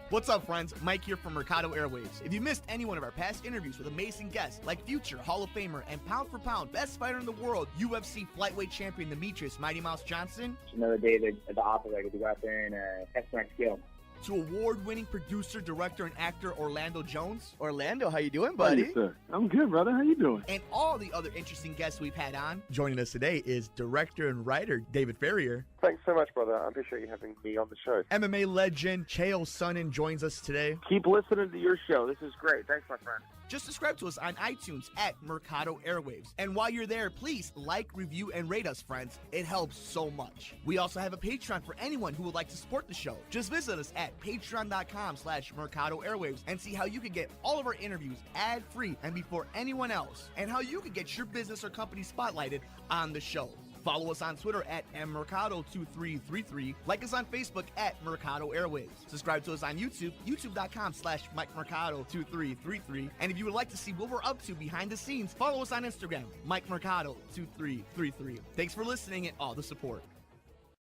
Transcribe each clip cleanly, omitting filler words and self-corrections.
What's up, friends? Mike here from Mercado Airwaves. If you missed any one of our past interviews with amazing guests like future Hall of Famer and pound for pound best fighter in the world, UFC flyweight champion Demetrius Mighty Mouse Johnson, another day at the office, I get to go out there and test my skill. to award-winning producer, director, and actor Orlando Jones, Orlando, how you doing, buddy? Hey, sir. I'm good, brother. How you doing? and all the other interesting guests we've had on. Joining us today is director and writer David Ferrier. Thanks so much, brother. I appreciate you having me on the show. MMA legend Chael Sonnen joins us today. Keep listening to your show. This is great. Thanks, my friend. Just subscribe to us on iTunes at Mercado Airwaves. And while you're there, please like, review, and rate us, friends. It helps so much. We also have a Patreon for anyone who would like to support the show. Just visit us at patreon.com/Mercado Airwaves and see how you can get all of our interviews ad-free and before anyone else, and how you can get your business or company spotlighted on the show. Follow us on Twitter at mmercado2333. Like us on Facebook at Mercado Airwaves. Subscribe to us on YouTube, youtube.com/MikeMercado2333. And if you would like to see what we're up to behind the scenes, follow us on Instagram, MikeMercado2333. Thanks for listening and all the support.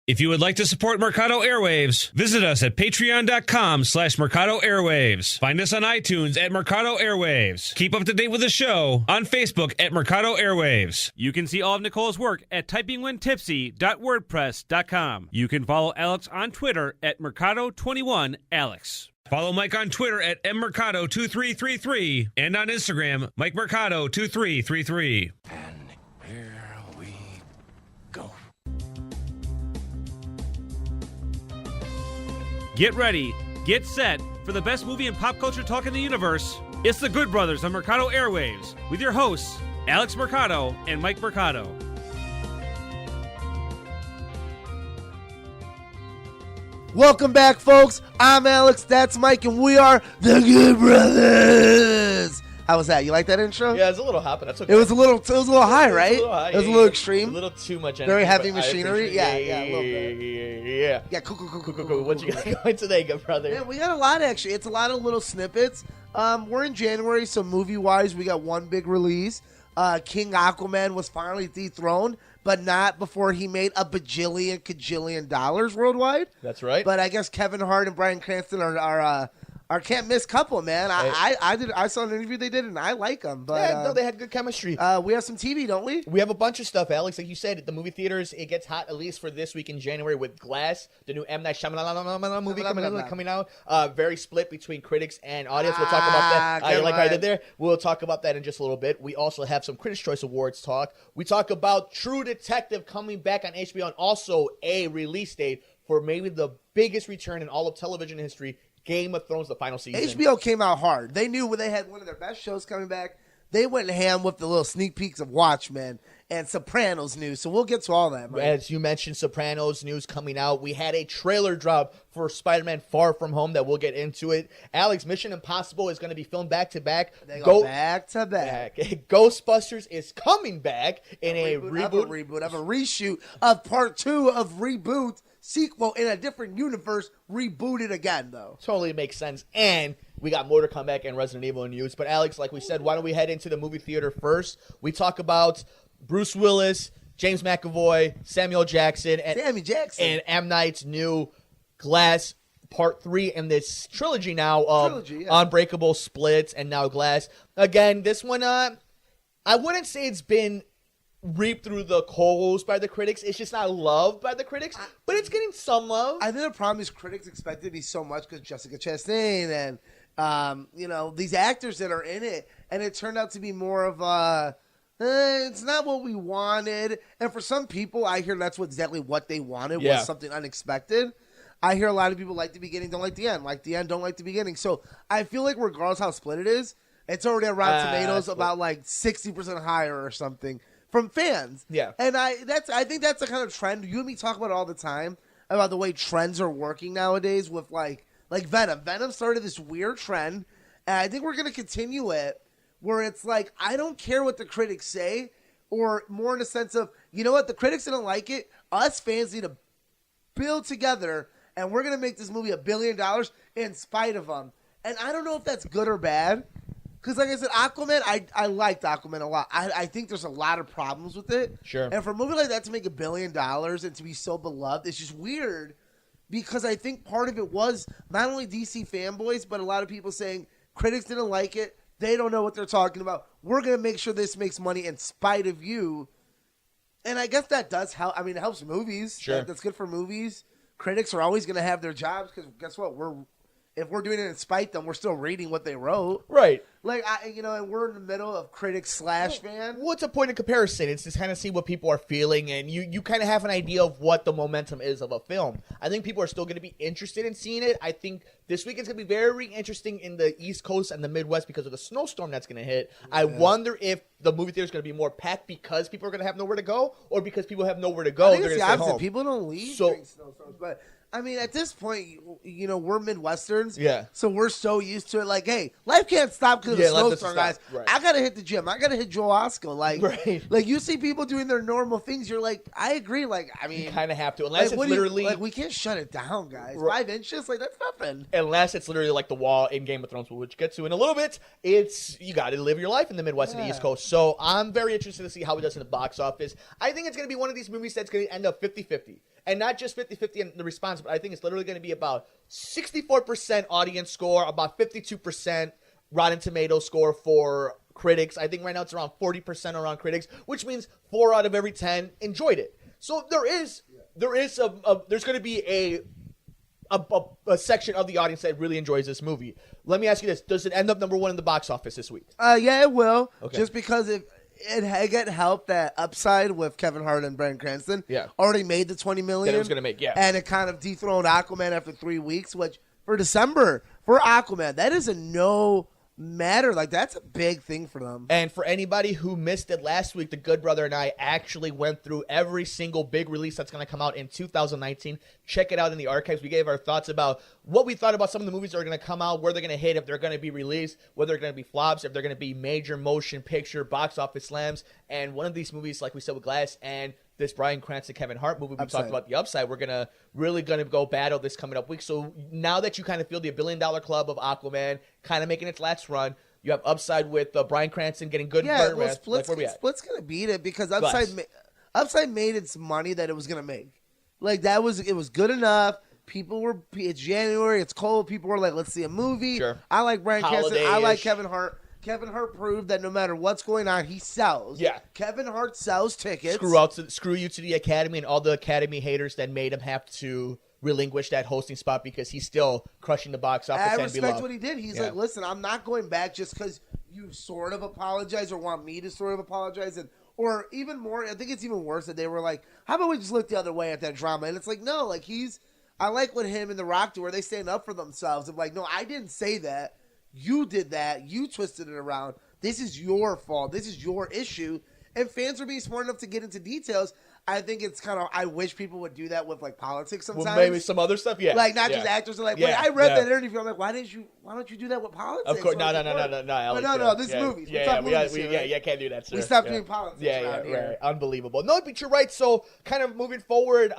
If you would like to support Mercado Airwaves, visit us at patreon.com/Mercado Airwaves. Find us on iTunes at Mercado Airwaves. Keep up to date with the show on Facebook at Mercado Airwaves. You can see all of Nicole's work at typingwhentipsy.wordpress.com. You can follow Alex on Twitter at Mercado21Alex. Follow Mike on Twitter at mmercado2333 and on Instagram, MikeMercado2333. And here we go. Get ready, get set for the best movie and pop culture talk in the universe. It's the Good Brothers on Mercado Airwaves with your hosts, Alex Mercado and Mike Mercado. Welcome back, folks. I'm Alex, that's Mike, and we are the Good Brothers. How was that? You like that intro? Yeah, it's a little hot, but that's okay. It was a little high, right? It was a little high. It was a little extreme. A little too much energy. Very heavy but I machinery. appreciate Yeah, it. a little bit. Yeah. Yeah, cool. What you got going today, good brother? Yeah, we got a lot, actually. It's a lot of little snippets. We're in January, so movie-wise, we got one big release. King Aquaman was finally dethroned, but not before he made a kajillion dollars worldwide. That's right. But I guess Kevin Hart and Bryan Cranston are can't miss couple, man. I saw an interview they did, and I like them. But yeah, no, they had good chemistry. we have some TV, don't we? We have a bunch of stuff, Alex. Like you said, at the movie theaters, it gets hot, at least for this week in January, with Glass, the new M. Night Shyamalan movie coming out. Very split between critics and audience. We'll talk about that. You like how I did there? We'll talk about that in just a little bit. We also have some Critics' Choice Awards talk. We talk about True Detective coming back on HBO, and also a release date for maybe the biggest return in all of television history, Game of Thrones, the final season. HBO came out hard. They knew when they had one of their best shows coming back. They went ham with the little sneak peeks of Watchmen and Sopranos news. So we'll get to all that, man. As you mentioned, Sopranos news coming out. We had a trailer drop for SpiderMan Far From Home that we'll get into it. Alex, Mission Impossible is going to be filmed back-to-back. They go back-to-back. Ghostbusters is coming back in a reboot. Of a reshoot of part 2 of Reboot. Sequel in a different universe, rebooted again, though. Totally makes sense. And we got more to come back in Resident Evil news. But, Alex, like we said, why don't we head into the movie theater first? We talk about Bruce Willis, James McAvoy, Samuel Jackson, and M. Night's new Glass Part 3 in this trilogy now of Unbreakable, Split, and now Glass. Again, this one, I wouldn't say it's been reaped through the coals by the critics. It's just not loved by the critics, but it's getting some love. I think the problem is critics expected to be so much because Jessica Chastain and these actors that are in it, and it turned out to be more of a it's not what we wanted. And for some people, I hear that's exactly what they wanted, was something unexpected. I hear a lot of people like the beginning, don't like the end. Like the end, don't like the beginning. So I feel like regardless how split it is, it's already at Rotten Tomatoes about like 60% higher or something from fans. Yeah. And I think that's the kind of trend. You and me talk about it all the time, about the way trends are working nowadays with like Venom. Venom started this weird trend, and I think we're going to continue it, where it's like, I don't care what the critics say, or more in the sense of, you know what, the critics didn't like it. Us fans need to build together, and we're going to make this movie $1 billion in spite of them. And I don't know if that's good or bad. Because, like I said, Aquaman, I liked Aquaman a lot. I think there's a lot of problems with it. Sure. And for a movie like that to make $1 billion and to be so beloved, it's just weird because I think part of it was not only DC fanboys, but a lot of people saying critics didn't like it. They don't know what they're talking about. We're going to make sure this makes money in spite of you. And I guess that does help. I mean, it helps movies. Sure. That's good for movies. Critics are always going to have their jobs because guess what? If we're doing it in spite of them, we're still reading what they wrote. Right. Like, and we're in the middle of critics/fan. What's a point of comparison? It's to kind of see what people are feeling, and you kind of have an idea of what the momentum is of a film. I think people are still going to be interested in seeing it. I think this weekend's going to be very interesting in the East Coast and the Midwest because of the snowstorm that's going to hit. Yeah. I wonder if the movie theater is going to be more packed because people are going to have nowhere to go, or because people have nowhere to go. I think it's the opposite. Home. People don't leave during snowstorms, but I mean, at this point, we're Midwesterns. Yeah. So we're so used to it. Like, hey, life can't stop because of the snowstorm, guys. Right. I got to hit the gym. I got to hit Joe Osco. Like, right. Like, you see people doing their normal things. You're like, I agree. Like, I mean. You kind of have to. Unless it's literally. Like, we can't shut it down, guys. Right. 5 inches? Like, that's nothing. Unless it's literally like the wall in Game of Thrones, which we'll get to in a little bit. You got to live your life in the Midwest and the East Coast. So I'm very interested to see how it does in the box office. I think it's going to be one of these movies that's going to end up 50-50. And not just 50-50 in the response, but I think it's literally going to be about 64% audience score, about 52% Rotten Tomatoes score for critics. I think right now it's around 40% around critics, which means 4 out of every 10 enjoyed it. So there's going to be a section of the audience that really enjoys this movie. Let me ask you this. Does it end up number 1 in the box office this week? Yeah, it will. Okay. Just because it get help that Upside with Kevin Hart and Bryan Cranston already made the $20 million. That it was going to make, and it kind of dethroned Aquaman after 3 weeks, which for December for Aquaman, that is a no matter. Like, that's a big thing for them. And for anybody who missed it last week, the good brother and I actually went through every single big release that's going to come out in 2019. Check it out in the archives. We gave our thoughts about what we thought about some of the movies that are going to come out, where they're going to hit, if they're going to be released, whether they're going to be flops, if they're going to be major motion picture box office slams. And one of these movies, like we said with Glass and this Bryan Cranston Kevin Hart movie, we talked about The Upside. We're really gonna go battle this coming up week. So now that you kind of feel the $1 billion club of Aquaman kind of making its last run, you have Upside with Bryan Cranston getting good. Yeah, well, Split's gonna beat it because Upside made its money that it was gonna make. Like, it was good enough. It's January, it's cold. People were like, let's see a movie. Sure. I like Bryan Cranston. I like Kevin Hart. Kevin Hart proved that no matter what's going on, he sells. Yeah. Kevin Hart sells tickets. Screw you to the Academy and all the Academy haters that made him have to relinquish that hosting spot because he's still crushing the box office and beloved. I respect what he did. He's like, listen, I'm not going back just because you sort of apologize or want me to sort of apologize. Or even more, I think it's even worse that they were like, how about we just look the other way at that drama? And it's like, no, like I like what him and The Rock do where they stand up for themselves. I'm like, no, I didn't say that. You did that. You twisted it around. This is your fault. This is your issue. And fans are being smart enough to get into details. I think it's kind of, I wish people would do that with like politics sometimes. Well, maybe some other stuff, yeah. Like, not just actors are like, wait, I read that interview. I'm like, why don't you do that with politics? Of course, no, Alex, no, this is movies. Yeah, can't do that, sir. We stopped doing politics around here. Right. Unbelievable. No, but you're right. So, kind of moving forward,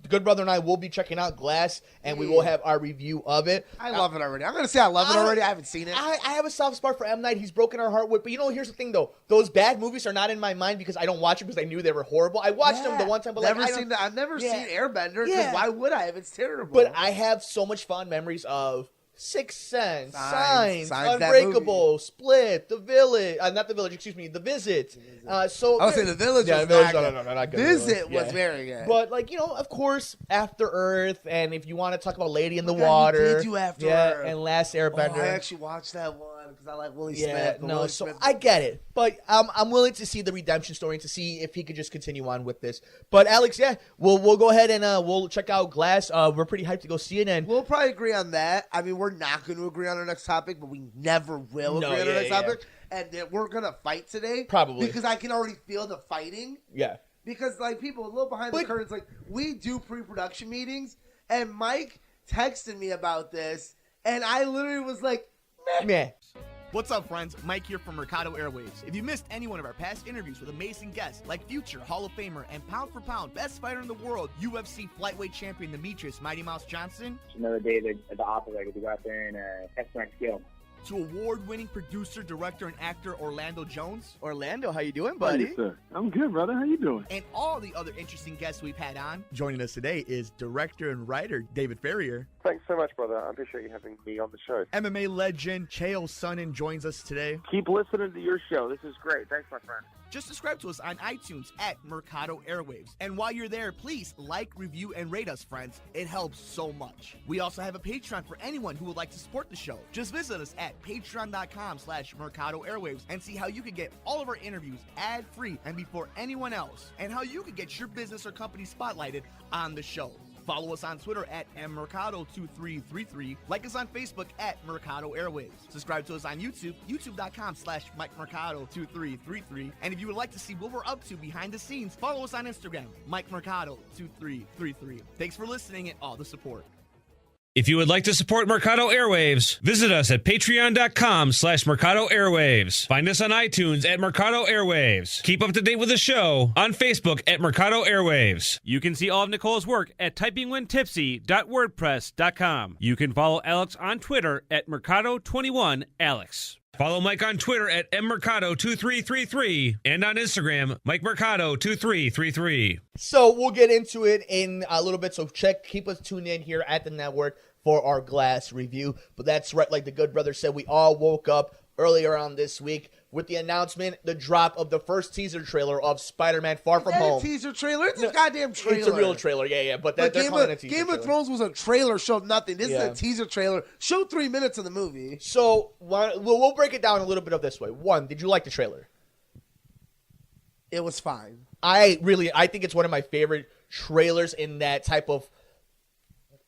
Good Brother and I will be checking out Glass, and we will have our review of it. I love it already. I'm going to say I love it already. I haven't seen it. I have a soft spot for M. Night. He's broken our heart with, but here's the thing, though. Those bad movies are not in my mind because I don't watch them because I knew they were horrible. I watched them the one time, but I've never seen Airbender because why would I if it's terrible? But I have so much fond memories of Sixth Sense, Signs, Unbreakable, Split, The Village, not The Village, excuse me, The Visit. I was saying The Village was not good. No, not good. Visit was very good. But, of course, After Earth, and if you want to talk about Lady in the Water. You did do After Earth. And Last Airbender. I actually watched that one because I like Willie Smith. So I get it. But I'm willing to see the redemption story and to see if he could just continue on with this. But, Alex, we'll go ahead and we'll check out Glass. We're pretty hyped to go see it. And we'll probably agree on that. I mean, we're not going to agree on our next topic, but we never will agree on our next topic. And we're going to fight today. Probably. Because I can already feel the fighting. Yeah. Because, people, a little behind the curtains, we do pre-production meetings, and Mike texted me about this, and I literally was like, meh. What's up, friends? Mike here from Mercado Airwaves. If you missed any one of our past interviews with amazing guests like future Hall of Famer and pound for pound best fighter in the world, UFC flyweight champion Demetrius Mighty Mouse Johnson. Another day at the operator to go out there and test my skill. to award-winning producer, director, and actor Orlando Jones, Orlando, how you doing, Hey, buddy? sir. I'm good, brother. How you doing? and all the other interesting guests we've had on. Joining us today is director and writer David Ferrier. Thanks so much, brother. I appreciate you having me on the show. MMA legend Chael Sonnen joins us today. Keep listening to your show. This is great. Thanks, my friend. Just subscribe to us on iTunes at Mercado Airwaves. And while you're there, please like, review, and rate us, friends. It helps so much. We also have a Patreon for anyone who would like to support the show. Just visit us at patreon.com/Mercado Airwaves and see how you can get all of our interviews ad-free and before anyone else, and how you can get your business or company spotlighted on the show. Follow us on Twitter at mmercado2333. Like us on Facebook at Mercado Airwaves. Subscribe to us on YouTube, youtube.com/MikeMercado2333. And if you would like to see what we're up to behind the scenes, follow us on Instagram, MikeMercado2333. Thanks for listening and all the support. If you would like to support Mercado Airwaves, visit us at patreon.com/Mercado Airwaves. Find us on iTunes at Mercado Airwaves. Keep up to date with the show on Facebook at Mercado Airwaves. You can see all of Nicole's work at typingwhentipsy.wordpress.com. You can follow Alex on Twitter at Mercado21Alex. Follow Mike on Twitter at mmercado2333 and on Instagram, MikeMercado2333. So we'll get into it in a little bit. So keep us tuned in here at the network for our Glass review. But that's right, like the good brother said, we all woke up earlier on this week with the announcement, the drop of the first teaser trailer of Spider-Man Far From Home. A teaser trailer? It's a goddamn trailer. It's a real trailer, yeah. But they're calling it a teaser Game trailer. of Thrones was a trailer, showed nothing. This is Yeah. a teaser trailer. Showed 3 minutes of the movie. So we'll break it down a little bit of this way. One, did you like the trailer? It was fine. I think it's one of my favorite trailers in that type of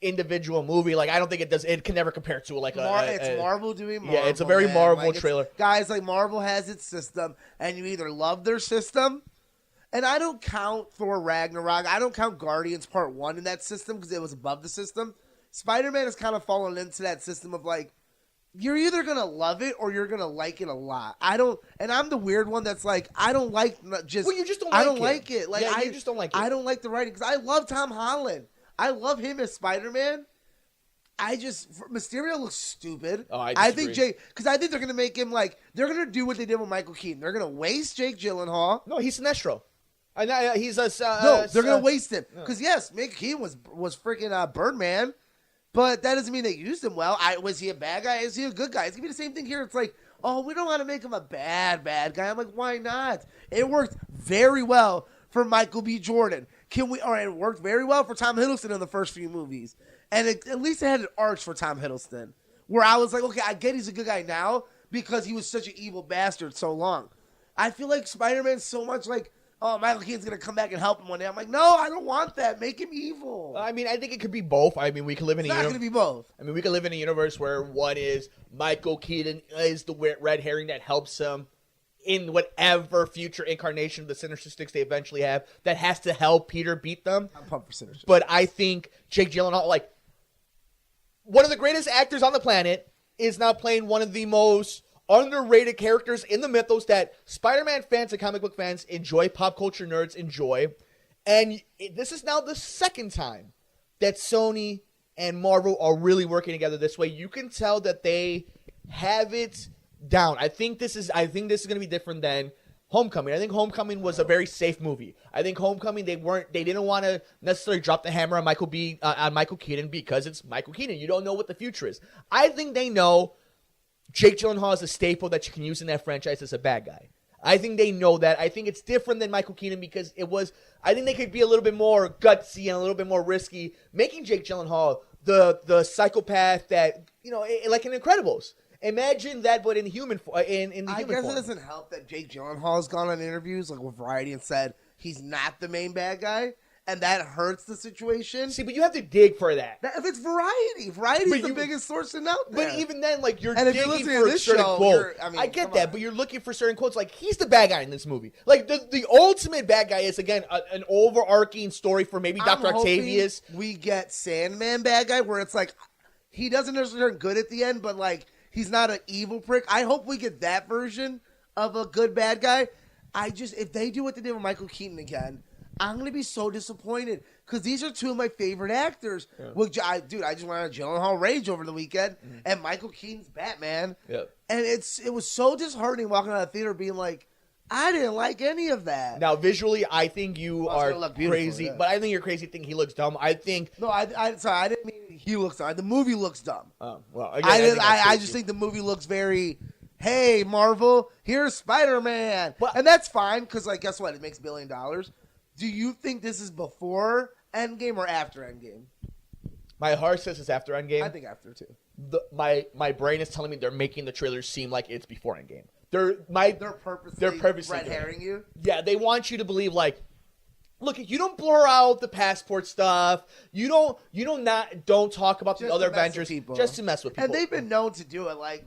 individual movie. Like, I don't think it can never compare to like It's Marvel doing Marvel. Yeah, it's a very Marvel Like, trailer. Guys, like Marvel has its system, and you either love their system, and I don't count Thor Ragnarok. I don't count Guardians Part 1 in that system because it was above the system. Spider-Man has kind of fallen into that system of like, you're either going to love it or you're going to like it a lot. And I'm the weird one that's like, I don't like just. Well, you just don't like it. I don't like it. Like, yeah, you just don't like it. I don't like the writing because I love Tom Holland. I love him as Spider-Man. Mysterio looks stupid. Oh, I think because I think they're going to make him like, they're going to do what they did with Michael Keaton. They're going to waste Jake Gyllenhaal. No, he's Sinestro. He's a. No, they're going to waste him. Because, yes, Michael Keaton was freaking Birdman, but that doesn't mean they used him well. Was he a bad guy? Is he a good guy? It's going to be the same thing here. It's like, oh, we don't want to make him a bad guy. I'm like, why not? It worked very well for Michael B. Jordan. It worked very well for Tom Hiddleston in the first few movies. And at least it had an arch for Tom Hiddleston, where I was like, okay, I get he's a good guy now because he was such an evil bastard so long. I feel like Spider-Man's so much like, oh, Michael Keaton's going to come back and help him one day. I'm like, no, I don't want that. Make him evil. I mean, I think it could be both. I mean, we could live in It's not going to be both. I mean, we could live in a universe where one is Michael Keaton is the red herring that helps him in whatever future incarnation of the Sinister Six they eventually have that has to help Peter beat them. I'm pumped for Sinister. But I think Jake Gyllenhaal, like, one of the greatest actors on the planet, is now playing one of the most underrated characters in the mythos that Spider-Man fans and comic book fans enjoy, pop culture nerds enjoy. And this is now the second time that Sony and Marvel are really working together this way. You can tell that they have it down. I think this is going to be different than Homecoming. I think Homecoming was a very safe movie. I think Homecoming they didn't want to necessarily drop the hammer on Michael Keaton because it's Michael Keaton. You don't know what the future is. I think they know Jake Gyllenhaal is a staple that you can use in that franchise as a bad guy. I think they know that. I think it's different than Michael Keaton because I think they could be a little bit more gutsy and a little bit more risky, making Jake Gyllenhaal the psychopath that, like in Incredibles. Imagine that, but in human form. I guess it doesn't help that Jake Gyllenhaal has gone on interviews like with Variety and said he's not the main bad guy, and that hurts the situation. See, but you have to dig for that. If it's Variety's the biggest source out there. But even then, like, you're and digging for a certain quote. I get that, but you're looking for certain quotes. Like, he's the bad guy in this movie. Like, the ultimate bad guy is, again, an overarching story for maybe Dr. Octavius. We get Sandman bad guy, where it's like, he doesn't necessarily turn good at the end, but, like, he's not an evil prick. I hope we get that version of a good bad guy. If they do what they did with Michael Keaton again, I'm going to be so disappointed because these are two of my favorite actors. Yeah. Which I just went on Gyllenhaal Rage over the weekend, and Michael Keaton's Batman. Yep. And it was so disheartening walking out of the theater being like, I didn't like any of that. Now, visually, I think you Well, it's are gonna look beautiful, crazy, yeah. but I think you're crazy thinking he looks dumb. I think. No, sorry, I didn't mean he looks dumb. The movie looks dumb. Well, again, I just think the movie looks very, hey, Marvel, here's Spider-Man. Well- And that's fine, because, like, guess what? It makes $1 billion. Do you think this is before Endgame or after Endgame? my heart says it's after Endgame. I think after, too. My brain is telling me they're making the trailers seem like it's before Endgame. They're purposely red doing it. herring you? Yeah, they want you to believe like, look, you don't blur out the passport stuff. You don't talk about Just the other to mess with Avengers people. just to mess with people. And they've been known to do it, like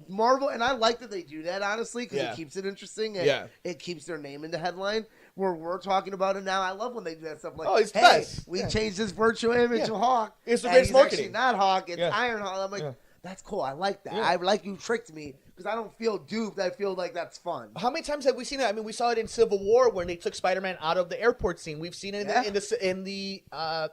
Marvel, and I like that they do that, honestly, because Yeah. it keeps it interesting and Yeah. it keeps their name in the headline. Where we're talking about it now, I love when they do that stuff. Like, Oh, it's hey, best. we Yeah. changed this virtual image Yeah. of Hawk. It's the and greatest he's marketing. actually not Hawk, it's Yeah. Iron Hawk. I'm like, Yeah. that's cool. I like that. Yeah. I like you tricked me because I don't feel duped. I feel like that's fun. How many times have we seen it? I mean, we saw it in Civil War when they took Spider-Man out of the airport scene. We've seen it in the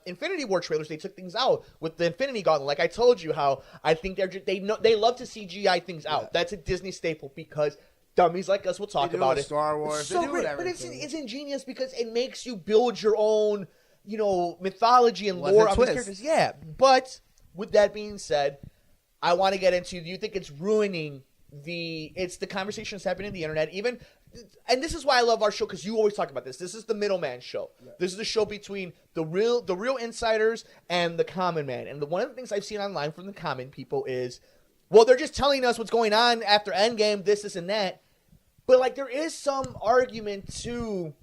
Infinity War trailers. They took things out with the Infinity Gauntlet. Like I told you, how I think they love to CGI things out. Yeah. That's a Disney staple because dummies like us will talk They do about with it. Star Wars. It's They so do great, with but everything. it's ingenious because it makes you build your own, mythology and With lore a of these twist. characters. Yeah, but with that being said, I want to get into. Do you think it's ruining the conversation that's happening on the internet? Even, and this is why I love our show because you always talk about this. This is the middleman show. Yeah. This is the show between the real insiders and the common man. And one of the things I've seen online from the common people is, well, they're just telling us what's going on after Endgame, this and that. But like, there is some argument to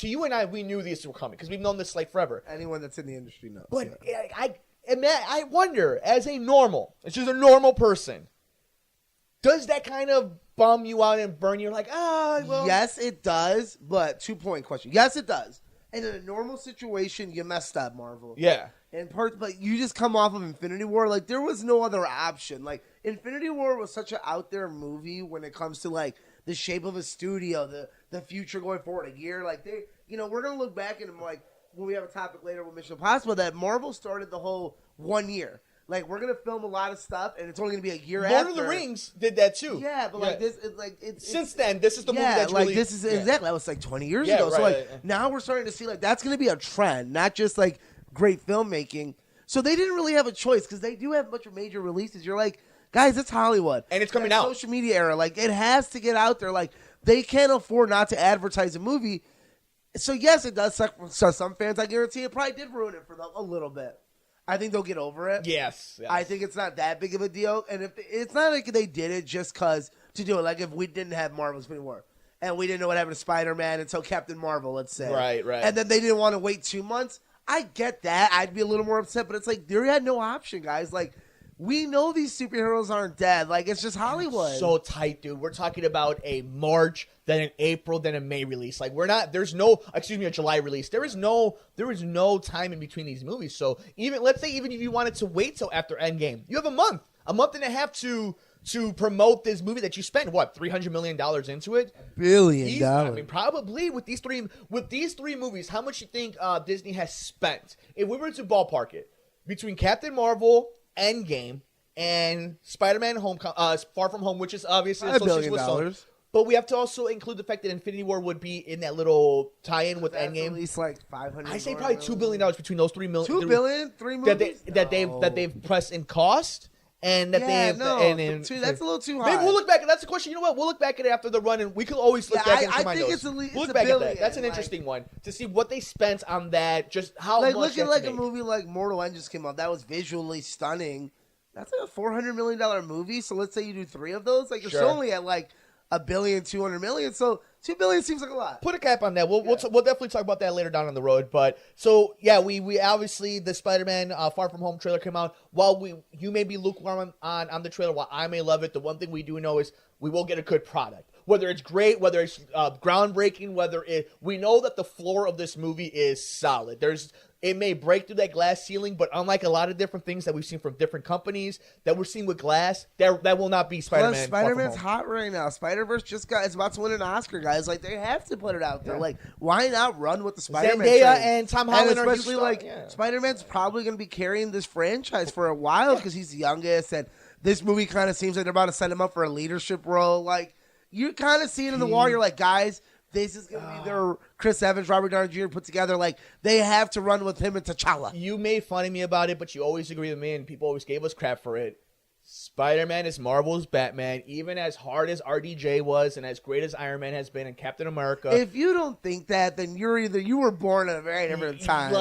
you and I. We knew these were coming because we've known this like forever. Anyone that's in the industry knows. But yeah. I wonder, as a it's just a normal person, does that kind of bum you out and burn you? Like, well. Yes, it does. But 2-point question. Yes, it does. And in a normal situation, you messed up, Marvel. Yeah. But you just come off of Infinity War. Like, there was no other option. Like, Infinity War was such an out there movie when it comes to, like, the shape of a studio, the future going forward, a year. Like, we're going to look back and, like, when we have a topic later with Mission Impossible, that Marvel started the whole 1 year. Like, we're going to film a lot of stuff, and it's only going to be a year after. Lord of the Rings did that, too. Yeah, but, like, it's since then, this is the movie that's like, really... this is exactly, that was, like, 20 years Yeah, ago. So, right, like, yeah. now we're starting to see, like, that's going to be a trend, not just, like, great filmmaking. So they didn't really have a choice, because they do have a bunch of major releases. You're like, guys, it's Hollywood. And it's coming That out. Social media era. Like, it has to get out there. Like, they can't afford not to advertise a movie. So, yes, it does suck for some fans. I guarantee it probably did ruin it for them a little bit. I think they'll get over it. Yes. I think it's not that big of a deal. And if it's not like they did it just because to do it. Like, if we didn't have Marvel's Infinity War and we didn't know what happened to Spider-Man until Captain Marvel, let's say. Right. And then they didn't want to wait 2 months. I get that. I'd be a little more upset. But it's like, they had no option, guys. Like, we know these superheroes aren't dead. Like, it's just Hollywood. So tight, dude. We're talking about a March, then an April, then a May release. Like, a July release. There is no time in between these movies. So let's say even if you wanted to wait till after Endgame, you have a month and a half to promote this movie that you spent $300 million into it. $1 billion. Easy. I mean, probably with these three movies, how much you think Disney has spent? If we were to ballpark it between Captain Marvel, Endgame, and Spider-Man Far From Home, which is obviously $1 associated with billion. Sony. But we have to also include the fact that Infinity War would be in that little tie-in with That's Endgame. at least like $500. I say probably $2 billion between those $3 million. $2 billion? 3 movies? That they've pressed in cost. And that that's a little too high. Maybe we'll look back. That's the question. You know what? We'll look back at it after the run, and we could always look back at my notes. It's we'll look a back billion. at that. That's an interesting one to see what they spent on that. Just how like much. Look at like a movie like Mortal Engines came out. That was visually stunning. That's like a $400 million movie. So let's say you do 3 of those. Like, you're only at like $1 billion, $200 million. So $2 billion seems like a lot. Put a cap on that. We'll definitely talk about that later down on the road. But so yeah, we obviously the Spider-Man Far From Home trailer came out. While you may be lukewarm on the trailer, while I may love it, the one thing we do know is we will get a good product. Whether it's great, whether it's groundbreaking, we know that the floor of this movie is solid. It may break through that glass ceiling, but unlike a lot of different things that we've seen from different companies that we're seeing with Glass, that will not be Spider-Man. Plus, Spider-Man's hot right now. Spider-Verse it's about to win an Oscar, guys. Like, they have to put it out there. Like, why not run with the Spider-Man Zendaya train? and Tom Holland and are especially Spider-Man's probably going to be carrying this franchise for a while because he's the youngest, and this movie kind of seems like they're about to set him up for a leadership role. Like, you kind of see it in the wall. You're like, guys, this is going to be their Chris Evans, Robert Downey Jr. put together. Like, they have to run with him and T'Challa. You made fun of me about it, but you always agree with me, and people always gave us crap for it. Spider-Man is Marvel's Batman, even as hard as RDJ was and as great as Iron Man has been and Captain America. If you don't think that, then you were born at a very different time.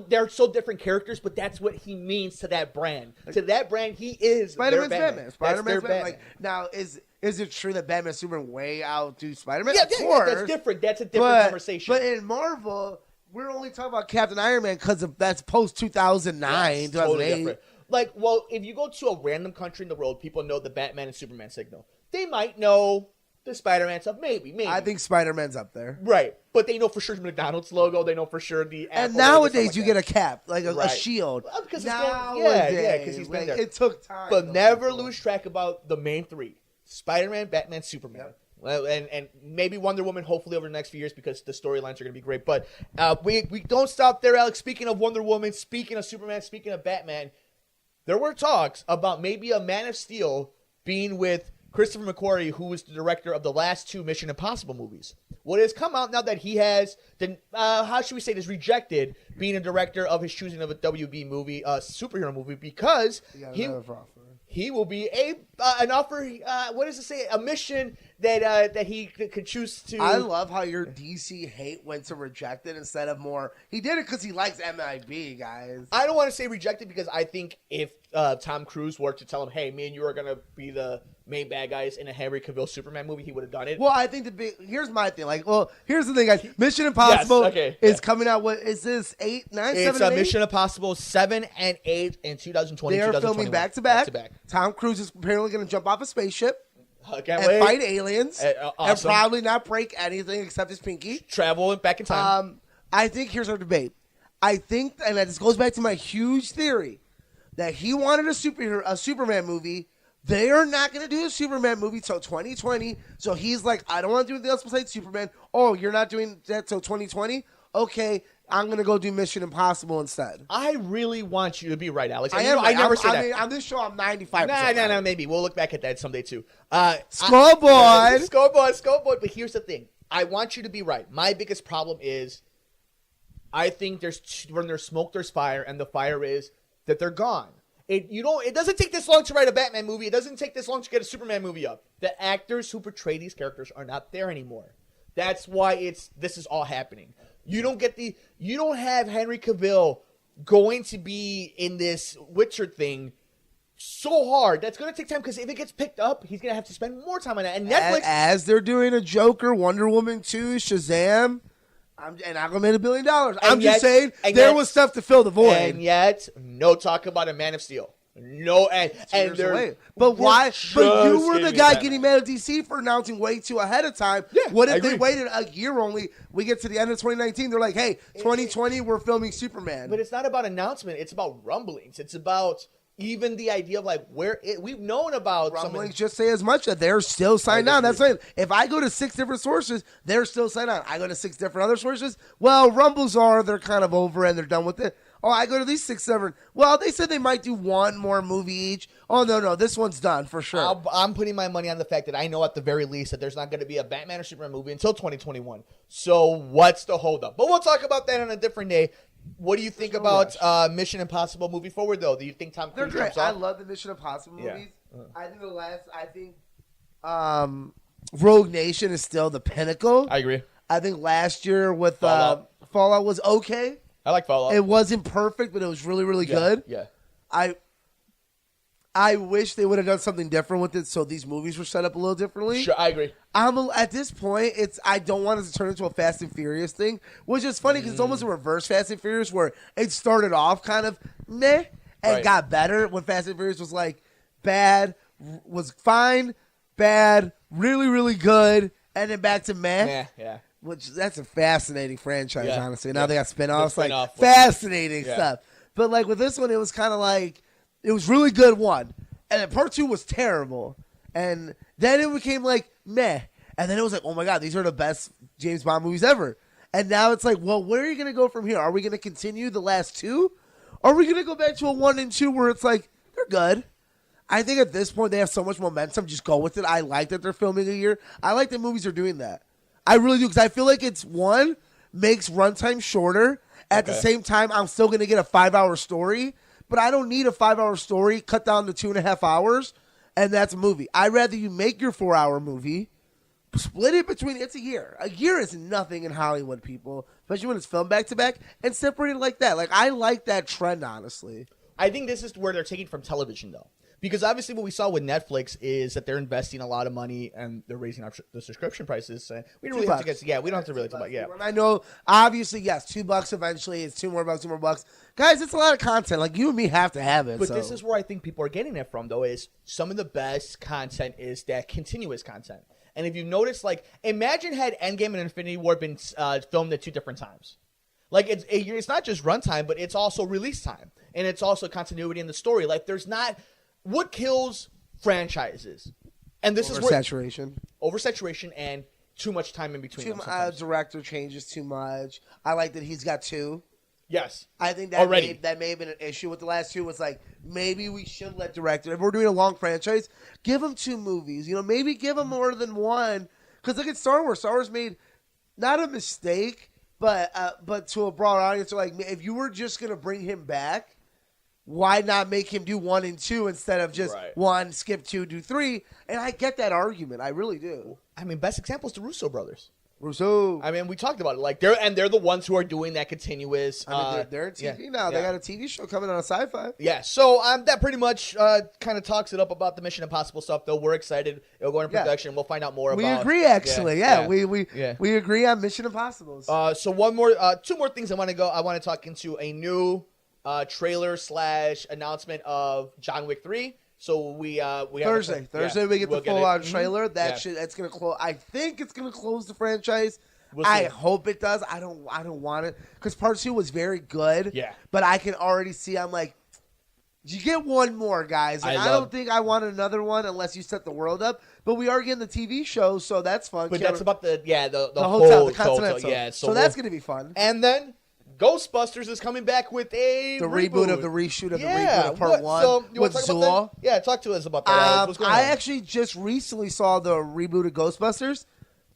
They're so different characters, but that's what he means to that brand. To that brand, he is Spider-Man's their Batman. Spider-Man's Batman. Like, now, is it true that Batman and Superman way outdo Spider-Man? Yeah, of course. That's different. That's a different conversation. But in Marvel, we're only talking about Captain Iron Man because that's post 2009, 2008. Totally different. Like, well, if you go to a random country in the world, people know the Batman and Superman signal. They might know the Spider-Man stuff. Maybe. I think Spider-Man's up there. Right. But they know for sure the McDonald's logo. They know for sure the Apple And nowadays like you get a cap, like a shield. Well, because because he's been there. It took time. But never lose track about the main three. Spider-Man, Batman, Superman. Yep. Well, and maybe Wonder Woman, hopefully over the next few years, because the storylines are going to be great. But we don't stop there, Alex. Speaking of Wonder Woman, speaking of Superman, speaking of Batman, there were talks about maybe a Man of Steel being with Christopher McQuarrie, who was the director of the last two Mission Impossible movies. What has come out now that he has, how should we say this, rejected being a director of his choosing of a WB movie, a superhero movie, because he will be an offer. What does it say? A mission that he could choose to. I love how your DC hate went to rejected instead of more. He did it because he likes MIB, guys. I don't want to say rejected because I think if Tom Cruise were to tell him, "Hey, me and you are gonna be the main bad guys in a Henry Cavill Superman movie," he would have done it. Well, I think here's my thing. Here's the thing, guys. Mission Impossible is coming out. What is this? 8, 9, 7, It's 8? Mission Impossible 7 and 8 in 2020. They are filming back to back. Tom Cruise is apparently going to jump off a spaceship and fight aliens and probably not break anything except his pinky. Travel back in time. I think here's our debate. I think, and this goes back to my huge theory, that he wanted a Superman movie. They are not going to do a Superman movie till 2020. So he's like, I don't want to do anything else besides Superman. Oh, you're not doing that till 2020? Okay, I'm going to go do Mission Impossible instead. I really want you to be right, Alex. I never say that. I mean, on this show, I'm 95%. No, maybe. We'll look back at that someday, too. Scoreboard. Scoreboard. But here's the thing. I want you to be right. My biggest problem is I think when there's smoke, there's fire, and the fire is that they're gone. It doesn't take this long to write a Batman movie. It doesn't take this long to get a Superman movie up. The actors who portray these characters are not there anymore. That's why this is all happening. You don't have Henry Cavill going to be in this Witcher thing so hard. That's going to take time because if it gets picked up, he's going to have to spend more time on it. And Netflix, as they're doing a Joker, Wonder Woman 2, Shazam. And Aquaman made $1 billion. I'm just saying there was stuff to fill the void. And yet, no talk about a Man of Steel. No, and but why? But you were the guy getting mad at DC for announcing way too ahead of time. Yeah, what if they waited a year only? We get to the end of 2019. They're like, hey, 2020, we're filming Superman. But it's not about announcement. It's about rumblings. It's about even the idea of we've known about rumblings. Just say as much that they're still signed on. That's right. If I go to 6 different sources, they're still signed on. I go to 6 different other sources. Well, rumbles they're kind of over and they're done with it. Oh, I go to these 6, 7. Well, they said they might do one more movie each. Oh, no, this one's done for sure. I'm putting my money on the fact that I know at the very least that there's not going to be a Batman or Superman movie until 2021. So what's the holdup? But we'll talk about that on a different day. What do you think about Mission Impossible moving forward, though? Do you think Tom Cruise jumps off? I love the Mission Impossible movies. I think Rogue Nation is still the pinnacle. I agree. I think last year with Fallout was okay. I like Fallout. It wasn't perfect, but it was really, really good. Yeah. I wish they would have done something different with it so these movies were set up a little differently. Sure, I agree. At this point, I don't want it to turn into a Fast and Furious thing, which is funny because it's almost a reverse Fast and Furious where it started off kind of meh and got better when Fast and Furious was like bad, was fine, bad, really, really good, and then back to meh. Yeah. Which that's a fascinating franchise, Yeah. honestly. Now they got spinoffs, The like spinoff was- fascinating Yeah. stuff. But like with this one, it was kind of like it was really good one, and then part 2 was terrible, and then it became like meh, and then it was like, oh my god, these are the best James Bond movies ever. And now it's like, well, where are you gonna go from here? Are we gonna continue the last 2? Or are we gonna go back to a 1 and 2 where it's like they're good? I think at this point they have so much momentum. Just go with it. I like that they're filming a year. I like that movies are doing that. I really do, because I feel like it's one, makes runtime shorter. At the same time, I'm still going to get a 5-hour story, but I don't need a 5-hour story cut down to 2.5 hours, and that's a movie. I'd rather you make your 4-hour movie, split it between, it's a year. A year is nothing in Hollywood, people, especially when it's filmed back-to-back, and separate it like that. Like, I like that trend, honestly. I think this is where they're taking from television, though. Because obviously what we saw with Netflix is that they're investing a lot of money and they're raising the subscription prices. We don't really have to get we don't have to really talk about And I know, obviously, yes, $2 eventually. It's $2 more, $2 more. Guys, it's a lot of content. Like, you and me have to have it. But this is where I think people are getting it from, though, is some of the best content is that continuous content. And if you notice, like, imagine had Endgame and Infinity War been filmed at 2 different times. Like, it's not just runtime, but it's also release time. And it's also continuity in the story. Like, there's not... What kills franchises? And this is where... Oversaturation and too much time in between them sometimes. Director changes too much. I like that he's got 2. Yes. I think that may have been an issue with the last 2. Was like, maybe we should let director, if we're doing a long franchise, give him 2 movies. You know, maybe give him more than 1. Because look at Star Wars. Star Wars made not a mistake, but to a broad audience, like, if you were just going to bring him back, why not make him do 1 and 2 instead of just 1, skip 2, do 3? And I get that argument. I really do. I mean, best example is the Russo brothers. I mean, we talked about it. Like they're the ones who are doing that continuous. I mean, they're in TV now. They got a TV show coming on Sci-Fi. Yeah. So that pretty much kind of talks it up about the Mission Impossible stuff. Though we're excited. It'll go into production. We'll find out more. We about. agree, actually. We agree on Mission Impossible. So 2 more things I want to talk into a new trailer / announcement of John Wick 3. So we Thursday we get the full on trailer. That's gonna close. I think it's gonna close the franchise. I hope it does. I don't want it because part 2 was very good. Yeah. But I can already see. I'm like, you get 1 more, guys. And I don't think I want another one unless you set the world up. But we are getting the TV show, so that's fun. But that's about the hotel, the Continental. Continental. Yeah. So that's gonna be fun. And then Ghostbusters is coming back with the reboot of the reshoot of the reboot of part 1 so with Zool. Yeah, talk to us about that. What's going on? I actually just recently saw the reboot of Ghostbusters.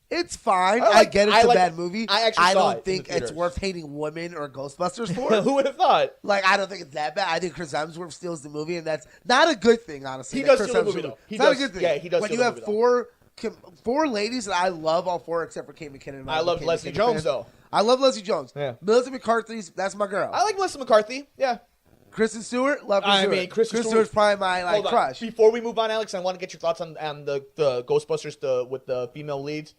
It's fine. I get it's a bad movie. I don't think it's worth hating women or Ghostbusters for. Who would have thought? Like, I don't think it's that bad. I think Chris Hemsworth steals the movie, and that's not a good thing, honestly. He does steal the movie, though. It's not a good thing. Yeah, he does. When you have 4 ladies, and I love all 4 except for Kate McKinnon. I love Leslie Jones, though. I love Leslie Jones. Yeah. Melissa McCarthy's, that's my girl. I like Melissa McCarthy. Yeah. Kristen Stewart, love Kristen Stewart. Kristen Stewart's probably my crush. Before we move on, Alex, I want to get your thoughts on the Ghostbusters with the female leads.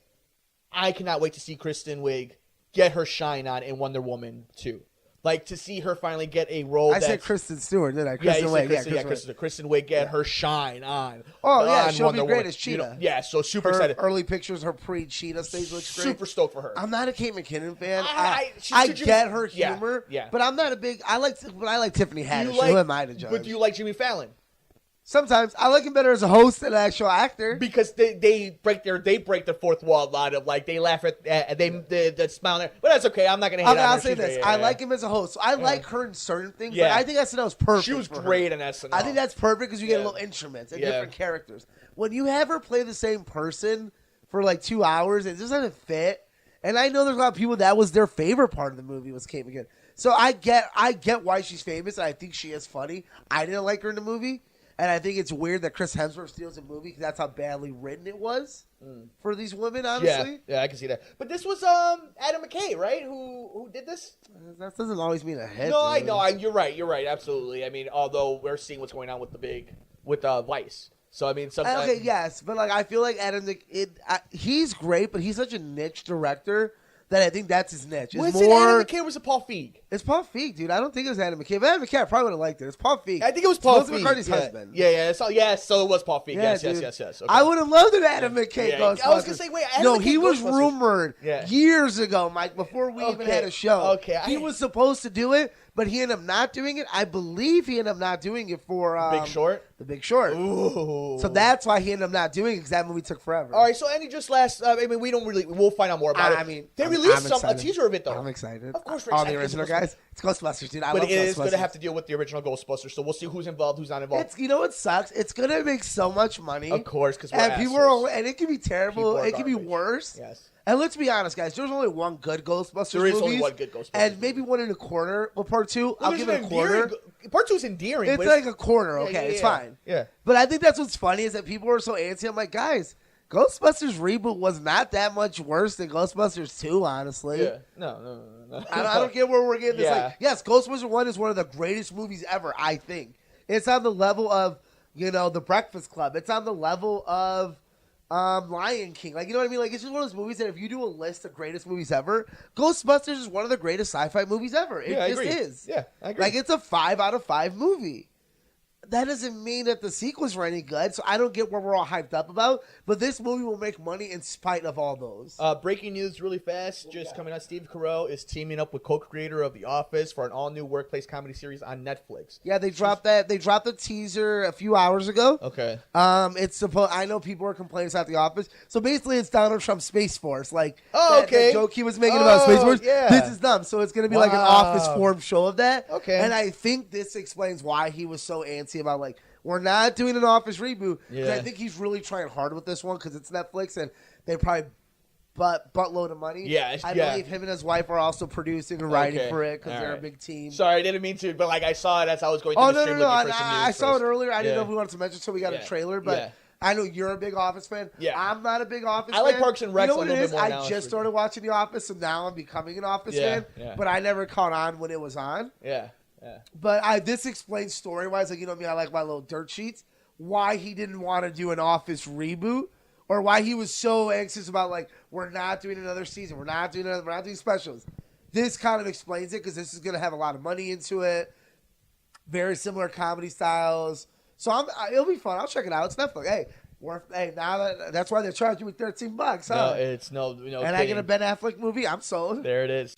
I cannot wait to see Kristen Wiig get her shine on in Wonder Woman 2. Like, to see her finally get a role. I said Kristen Stewart, didn't I? Kristen Wiig. Kristen Wiig get her shine on. Oh, yeah, she'll be great as Cheetah. So super excited. Early pictures, her pre-Cheetah stage looks great. Super stoked for her. I'm not a Kate McKinnon fan. I get her humor, but I'm not a big. I like Tiffany Haddish. Who am I to judge? But do you like Jimmy Fallon? Sometimes I like him better as a host than an actual actor because they break their fourth wall a lot of like they laugh at they smile there, but that's okay. I'm not gonna hate on her. I'll say this: I like him as a host. So I like her in certain things. Yeah, but I think SNL was perfect. She was great in SNL. I think that's perfect because you get little instruments and different characters. When you have her play the same person for like 2 hours, it just doesn't fit. And I know there's a lot of people that was their favorite part of the movie was Kate McKinnon. So I get why she's famous, and I think she is funny. I didn't like her in the movie. And I think it's weird that Chris Hemsworth steals a movie because that's how badly written it was for these women, honestly. Yeah, I can see that. But this was Adam McKay, right? Who did this? That doesn't always mean a hit. No, I know. You're right. Absolutely. I mean, although we're seeing what's going on with Vice. So, I mean, sometimes... Okay, yes. But, like, I feel like Adam he's great, but he's such a niche director that I think that's his niche. Was it Adam McKay or was it Paul Feig? It's Paul Feig, dude. I don't think it was Adam McKay. If Adam McKay, I probably would have liked it. It's Paul Feig. I think it was Paul Melissa Feig. McCarthy's yeah. husband. Yeah. So it was Paul Feig. Yeah, yes. dude. Okay. I would have loved an Adam McKay Ghostbusters. I was gonna say, wait. Adam No, McKay he was Ghostbusters. rumored Yeah. years ago, Mike, before we even had a show. Okay, he was supposed to do it, but he ended up not doing it. I believe he ended up not doing it for Big Short. The Big Short. Ooh. So that's why he ended up not doing it, because that movie took forever. All right. So any just last. I mean, we don't really. We'll find out more about it. I mean, they I'm released a excited. teaser of it though. I'm excited. Of course, we're all excited the 'cause original guys. It's Ghostbusters, dude. I But love it is Ghostbusters. going to have to deal with the original Ghostbusters, so we'll see who's involved, who's not involved. It's, you know what sucks? It's gonna make so much money, Of course, because and people are, and it can be terrible. People are It can be garbage. worse. Yes. And let's be honest, guys. There's only one good Ghostbusters There is movies, only one good Ghostbusters and maybe one and a quarter. Well, part two, Well, I'll there's give it an a quarter. endearing- Part 2 is endearing. It's but like a quarter. Okay, Yeah, it's yeah. fine. Yeah. But I think that's what's funny is that people are so antsy. I'm like, guys, Ghostbusters reboot was not that much worse than Ghostbusters 2, honestly. Yeah. No. I don't get where we're getting this. Yeah. Like, yes, Ghostbusters 1 is one of the greatest movies ever, I think. It's on the level of, The Breakfast Club. It's on the level of Lion King. Like, you know what I mean? Like, it's just one of those movies that if you do a list of greatest movies ever, Ghostbusters is one of the greatest sci-fi movies ever. It I just agree. is. Yeah, I agree. Like, it's a 5 out of 5 movie. That doesn't mean that the sequels were any good, so I don't get what we're all hyped up about. But this movie will make money in spite of all those. Breaking news really fast, just coming out. Steve Carell is teaming up with co-creator of The Office for an all-new workplace comedy series on Netflix. Yeah, they dropped that. They dropped the teaser a few hours ago. Okay. It's supposed. I know people are complaining about The Office. So basically, it's Donald Trump's Space Force. Like, that joke he was making about Space Force. Yeah. This is dumb. So it's going to be like an Office form show of that. Okay. And I think this explains why he was so antsy about like, we're not doing an Office reboot. Yeah. I think he's really trying hard with this one because it's Netflix and they probably buttload of money. Yeah, I yeah. believe him and his wife are also producing and writing Okay. for it because All they're a right. big team. Sorry, I didn't mean to, but like I saw it as I was going through Oh, the stream no. looking for some I news saw it first. earlier. I didn't Yeah. know if we wanted to mention, so we got Yeah. a trailer. But Yeah. I know you're a big Office fan. Yeah. I'm not a big Office I fan. like Parks and Rec You know a what little it bit is? more now, I it's just started watching The Office, so now I'm becoming an Office Yeah, fan. yeah. But I never caught on when it was on. Yeah. But this explains story-wise, like, you know me, I like my little dirt sheets, why he didn't want to do an Office reboot. Or why he was so anxious about, like, we're not doing another season. We're not doing specials. This kind of explains it because this is going to have a lot of money into it. Very similar comedy styles. So it'll be fun. I'll check it out. It's Netflix. That's why they're charging me $13, huh? No, it's no and kidding. I get a Ben Affleck movie. I'm sold. There it is.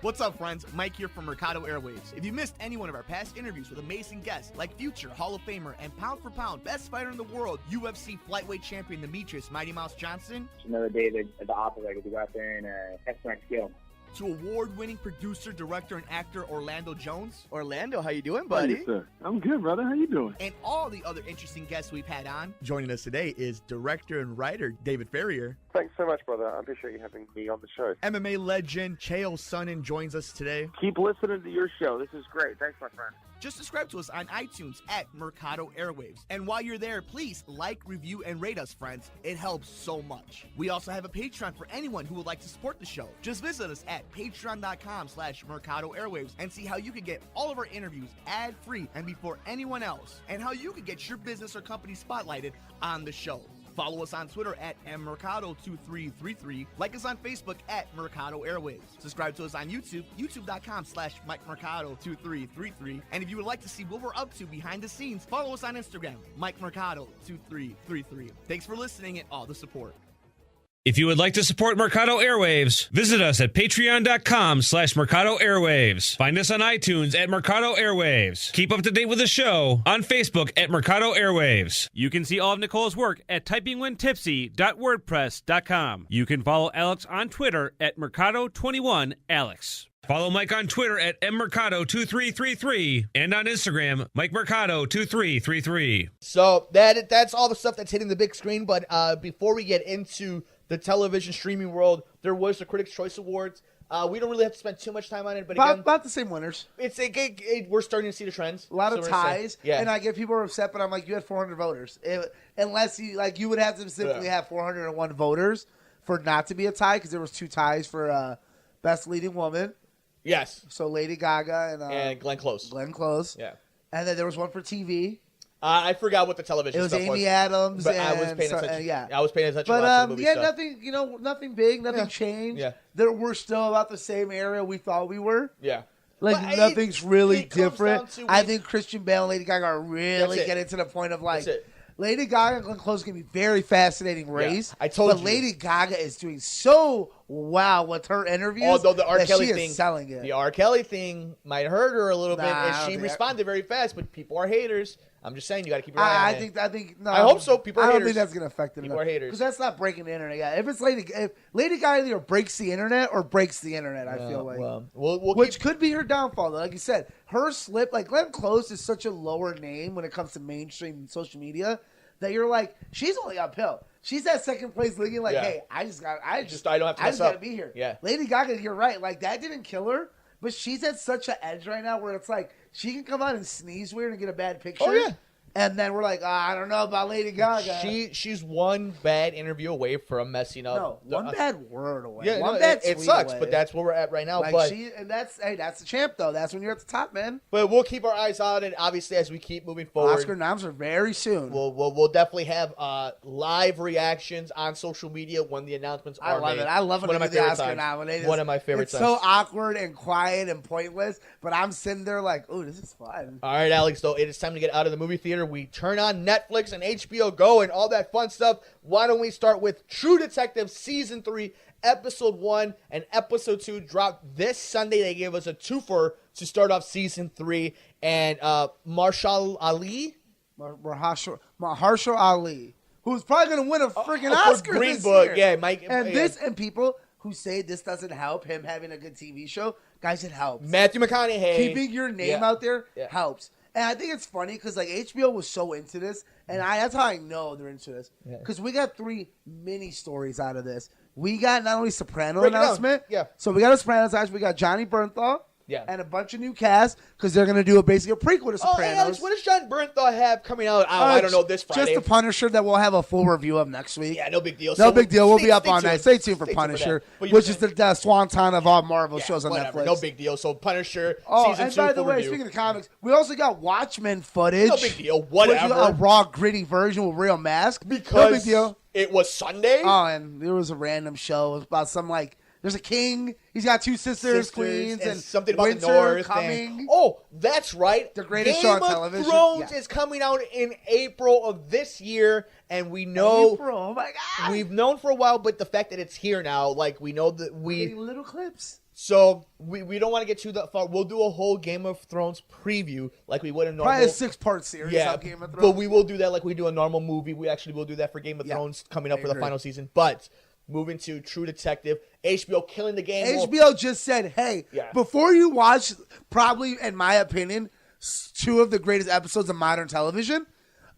What's up, friends? Mike here from Mercado Airwaves. If you missed any one of our past interviews with amazing guests like future Hall of Famer and pound for pound best fighter in the world, UFC flyweight champion Demetrius Mighty Mouse Johnson, Another day at the operator to go out there and test my skill. to award-winning producer, director, and actor Orlando Jones, Orlando, how you doing, How buddy? you, sir? I'm good, brother. How you doing? and all the other interesting guests we've had on. Joining us today is director and writer David Ferrier. Thanks so much, brother. I appreciate you having me on the show. MMA legend Chael Sonnen joins us today. Keep listening to your show. This is great. Thanks, my friend. Just subscribe to us on iTunes at Mercado Airwaves. And while you're there, please like, review, and rate us, friends. It helps so much. We also have a Patreon for anyone who would like to support the show. Just visit us at patreon.com/Mercado Airwaves and see how you can get all of our interviews ad-free and before anyone else, and how you can get your business or company spotlighted on the show. Follow us on Twitter at mmercado2333. Like us on Facebook at Mercado Airwaves. Subscribe to us on YouTube, youtube.com/MikeMercado2333. And if you would like to see what we're up to behind the scenes, follow us on Instagram, MikeMercado2333. Thanks for listening and all the support. If you would like to support Mercado Airwaves, visit us at patreon.com/Mercado Airwaves. Find us on iTunes at Mercado Airwaves. Keep up to date with the show on Facebook at Mercado Airwaves. You can see all of Nicole's work at typingwhentipsy.wordpress.com. You can follow Alex on Twitter at Mercado21Alex. Follow Mike on Twitter at mmercado2333 and on Instagram, MikeMercado2333. So that's all the stuff that's hitting the big screen. But before we get into the television streaming world, there was the Critics' Choice Awards. We don't really have to spend too much time on it, but again, About the same winners. We're starting to see the trends. A lot So of we're gonna say- ties. Yeah. And I get people are upset, but I'm like, you had 400 voters. Unless you would have to specifically Yeah. have 401 voters for not to be a tie, because there was 2 ties for Best Leading Woman. Yes. So Lady Gaga And Glenn Close. Glenn Close. Yeah. And then there was one for TV. I forgot what the television It was stuff Amy Adams. But and I was paying attention. I was paying attention a lot But to the movie yeah, stuff. nothing big, nothing changed. Yeah. We're still about the same area we thought we were. Yeah. Like But nothing's really it comes different. down to I when- think Christian Bale and Lady Gaga are really That's it. getting to the point of like That's it. Lady Gaga and Glenn Close can be very fascinating race. I told but you. Lady Gaga is doing so well with her interviews. Although the R. that Kelly she thing, is selling it. the R. Kelly thing might hurt her a little bit, Nah, I and don't she think responded very fast. But people are haters. I'm just saying, you got to keep your eye on I it. think no. I hope so. People are I don't haters. think that's gonna affect it. People are haters. because that's not breaking the internet. Yeah, if Lady Gaga either breaks the internet or breaks the internet, I feel like. Well, we'll Which keep, could be her downfall, though. Like you said, her slip, like Glenn Close is such a lower name when it comes to mainstream social media that you're like, she's only uphill. She's at second place looking like, Yeah. hey, I don't have to mess gotta up. be here. Yeah. Lady Gaga, you're right. Like that didn't kill her, but she's at such an edge right now where it's like she can come out and sneeze weird and get a bad picture. Oh, yeah. And then we're like, I don't know about Lady Gaga. she's one bad interview away from messing up. No, one bad word away. Yeah, one no, bad it tweet sucks, away. but that's where we're at right now. Like But that's the champ though. That's when you're at the top, man. we'll keep our eyes on it. Obviously, as we keep moving forward, Oscar noms are very soon. we'll definitely have live reactions on social media when the announcements I are love made. it. I love when One they of do my the favorite Oscar times. nominations. One of my favorite It's times. so awkward and quiet and pointless, but I'm sitting there like, oh, this is fun. All right, Alex, though, it is time to get out of the movie theater. We turn on Netflix and HBO Go and all that fun stuff. Why don't we start with True Detective Season 3, Episode 1 and Episode 2 dropped this Sunday. They gave us a twofer to start off Season 3. And Marshall Ali? Mahershala Ali, who's probably going to win a freaking for Oscar Green this Book. year. Yeah, Mike. And people who say this doesn't help him having a good TV show, guys, it helps. Matthew McConaughey. Keeping your name out there helps. And I think it's funny because like HBO was so into this, and that's how I know they're into this. Because we got 3 mini stories out of this. We got not only Soprano Break it down. announcement, Yeah. So we got a Sopranos announcement. We got Johnny Bernthal, Yeah. and a bunch of new cast because they're gonna do basically a prequel to Oh, Sopranos. hey, Alex, what does John Bernthal have coming out? I don't know, this Friday. Just the Punisher that we'll have a full review of next week. Yeah, no big deal. No big deal. We'll be up stay on tuned. that. Stay tuned for Stay Punisher, that. But you were which is saying- the swanton of all Marvel shows on whatever, Netflix. no big deal. So Punisher, Oh, Season and 2 by the full way, review. speaking of comics, we also got Watchmen footage. No big deal. Which is Whatever. a raw, gritty version with real mask. Because no big deal. it was Sunday. Oh, and there was a random show about some there's a king. He's got 2 sisters, queens, and something about winter the North. coming. Oh, that's right. The greatest Game show on of television. Thrones Yeah. is coming out in April of this year, and we know April, oh my god, we've known for a while, but the fact that it's here now, like we know that getting little clips. So we don't want to get too that far. We'll do a whole Game of Thrones preview like we would in normal. Probably a 6-part series Yeah, on Game of Thrones. but we will do that like we do a normal movie. We actually will do that for Game of Thrones coming up I for the agree. final season. But moving to True Detective, HBO killing the game. HBO just said, hey, before you watch, probably, in my opinion, 2 of the greatest episodes of modern television,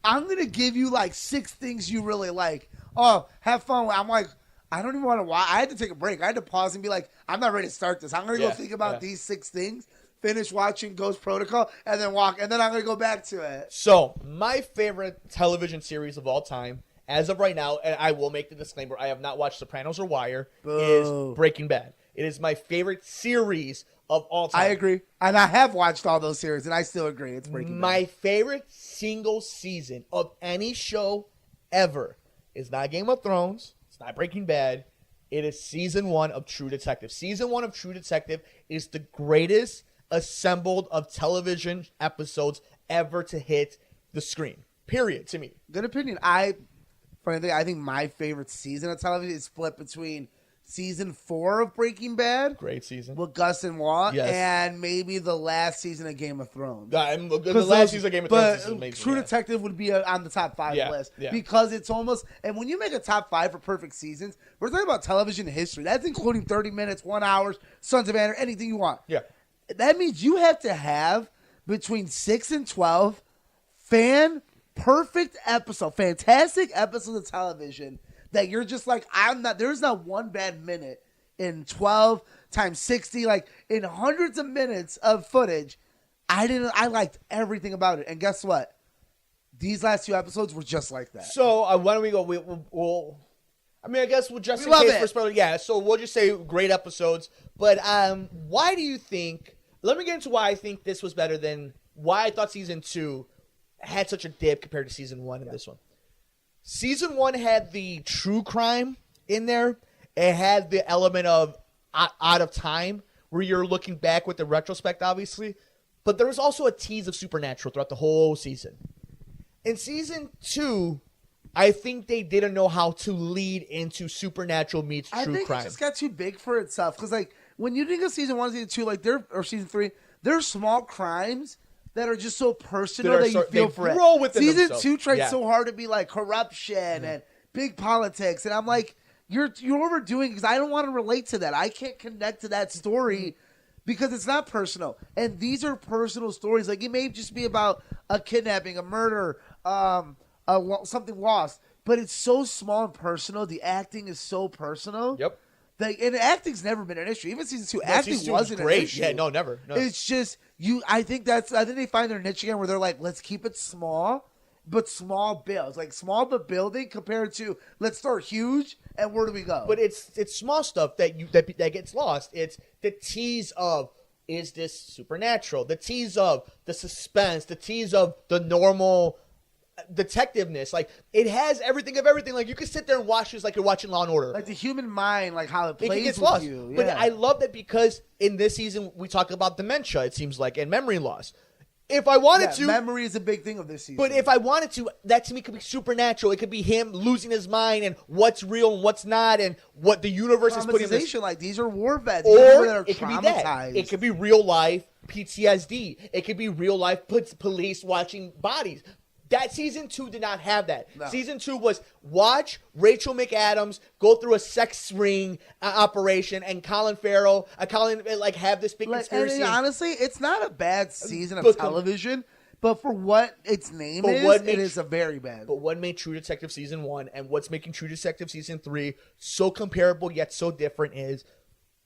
I'm going to give you 6 things you really like. Oh, have fun. I'm like, I don't even want to watch. I had to take a break. I had to pause and be like, I'm not ready to start this. I'm going to go think about these 6 things, finish watching Ghost Protocol, and then walk, and then I'm going to go back to it. So, my favorite television series of all time, as of right now, and I will make the disclaimer, I have not watched Sopranos or Wire, is Breaking Bad. It is my favorite series of all time. I agree. And I have watched all those series, and I still agree. It's Breaking Bad. My favorite single season of any show ever is not Game of Thrones. It's not Breaking Bad. It is Season 1 of True Detective. Season 1 of True Detective is the greatest assembled of television episodes ever to hit the screen. Period, to me. Good opinion. Funny thing, I think my favorite season of television is split between season 4 of Breaking Bad, great season with Gus and Watt, Yes. and maybe the last season of Game of Thrones. The last season of Game of Thrones is amazing. True Detective would be on the top 5 list yeah. because it's almost. And when you make a top 5 for perfect seasons, we're talking about television history. That's including 30 minutes, 1 hour, Sons of Anarchy, anything you want. Yeah, that means you have to have between 6 and 12 perfect episode, fantastic episodes of television that you're just like, there's not one bad minute in 12 times 60, in hundreds of minutes of footage. I liked everything about it. And guess what? These last 2 episodes were just like that. So why don't we go? We'll I guess we'll just in love case it. for spoiler. Yeah, so we'll just say great episodes. But why do you think? Let me get into why I think this was better than why I thought season 2 had such a dip compared to season 1 and this one. Season 1 had the true crime in there. It had the element of out of time, where you're looking back with the retrospect, obviously. But there was also a tease of Supernatural throughout the whole season. In season 2, I think they didn't know how to lead into Supernatural meets true crime. I think it just got too big for itself. Because, like, when you think of season 1 and season 2, like, or season 3, there's small crimes that are just so personal that you feel for it. Season 2 tried so hard to be, like, corruption and big politics. And I'm like, you're overdoing it because I don't want to relate to that. I can't connect to that story because it's not personal. And these are personal stories. Like, it may just be about a kidnapping, a murder, something lost. But it's so small and personal. The acting is so personal. Yep. And acting's never been an issue. Even season 2, acting wasn't great. An issue. Yeah, no, never. No. It's just I think they find their niche again where they're like, let's keep it small, but small builds. Like small but building compared to let's start huge and where do we go? But it's small stuff that gets lost. It's the tease of, is this supernatural? The tease of the suspense, the tease of the normal detectiveness. Like, it has everything of everything. Like, you can sit there and watch this like you're watching Law & Order. Like the human mind, like how it plays gets with lost. you. Yeah. But I love that because in this season we talk about dementia, it seems like, and memory loss. If I wanted to, memory is a big thing of this season. But if I wanted to, that to me could be supernatural. It could be him losing his mind and what's real and what's not, and what the universe is putting in this. Like, these are war vets. Or it could be that. It could be real life PTSD. It could be real life police watching bodies. That season 2 did not have that. No. Season 2 was watch Rachel McAdams go through a sex ring operation and Colin Farrell, have this big conspiracy. And honestly, it's not a bad season of television, but for what its name is, it is a very bad. But what made True Detective Season 1 and what's making True Detective Season 3 so comparable yet so different is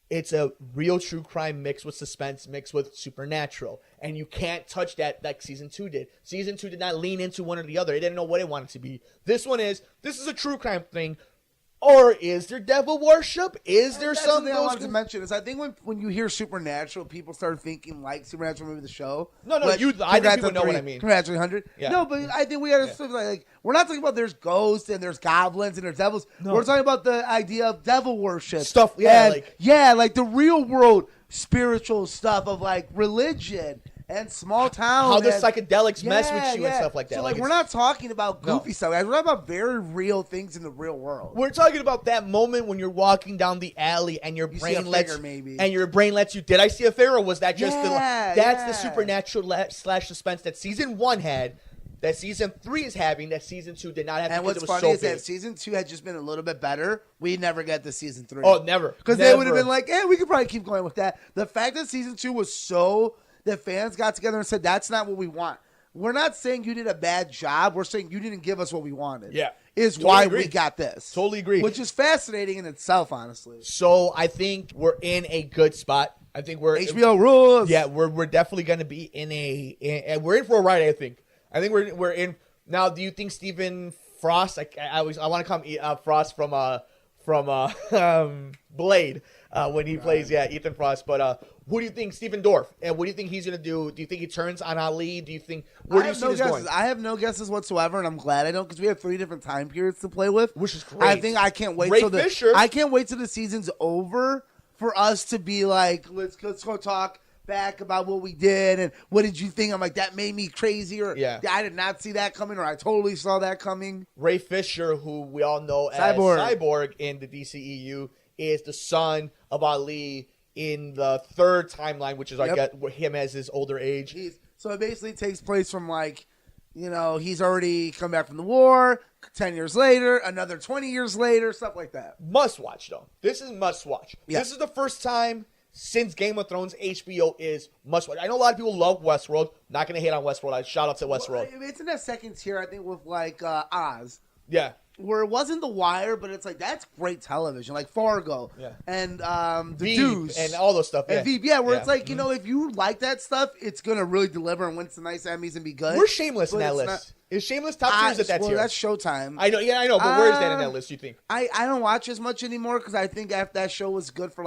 it's a real true crime mixed with suspense, mixed with supernatural. And you can't touch that like Season 2 did. Season 2 did not lean into one or the other. It didn't know what it wanted to be. This is a true crime thing. Or is there devil worship? Is there something I wanted to mention is I think when you hear Supernatural, people start thinking like Supernatural, maybe the show. No, I think people know what I mean. Congrats 300. Yeah. No, but I think we got to like we're not talking about there's ghosts and there's goblins and there's devils. No. We're talking about the idea of devil worship stuff. Yeah, like the real world spiritual stuff of like religion. And small town. How the psychedelics mess with you and stuff like that. So, like we're not talking about goofy stuff. We're talking about very real things in the real world. We're talking about that moment when you're walking down the alley and your brain lets you. Did I see a figure? Or was that just the supernatural / suspense that Season 1 had? That Season 3 is having. That Season 2 did not have. And what's funny is that Season 2 had just been a little bit better. We never get to Season 3. Oh, never. Because they would have been like, we could probably keep going with that. The fact that Season 2 was so. The fans got together and said, that's not what we want. We're not saying you did a bad job. We're saying you didn't give us what we wanted. Yeah. Is totally why agree. We got this. Totally agree. Which is fascinating in itself, honestly. So I think we're in a good spot. I think we're HBO rules. Yeah, we're definitely going to be in we're in for a ride, I think. I think we're in. Now, do you think Stephen Frost, I want to call him Frost from Blade when he plays, Ethan Frost, but who do you think, Stephen Dorff, and what do you think he's going to do? Do you think he turns on Ali? Do you think, where do you see this going? I have no guesses whatsoever, and I'm glad I don't, because we have 3 different time periods to play with. Which is great. I think I can't wait till the season's over for us to be like, let's go talk back about what we did, and what did you think? I'm like, that made me crazy, or I did not see that coming, or I totally saw that coming. Ray Fisher, who we all know as Cyborg in the DCEU, is the son of Ali in the 3rd timeline, which is I get him as his older age. So it basically takes place from he's already come back from the war, 10 years later, another 20 years later, stuff like that. Must watch, though. This is must watch. Yeah. This is the first time since Game of Thrones HBO is must watch. I know a lot of people love Westworld. Not going to hate on Westworld. Shout out to Westworld. It's in that second tier, I think, with Oz. Yeah. Where it wasn't The Wire, but it's like, that's great television. Like Fargo. Yeah. And The Deuce. And all those stuff. And Veep, it's like, if you like that stuff, it's going to really deliver and win some nice Emmys and be good. We're Shameless in that list. Is Shameless top tier? Is it that tier? That's Showtime. I know, but where is that in that list, you think? I don't watch as much anymore because I think after that show was good for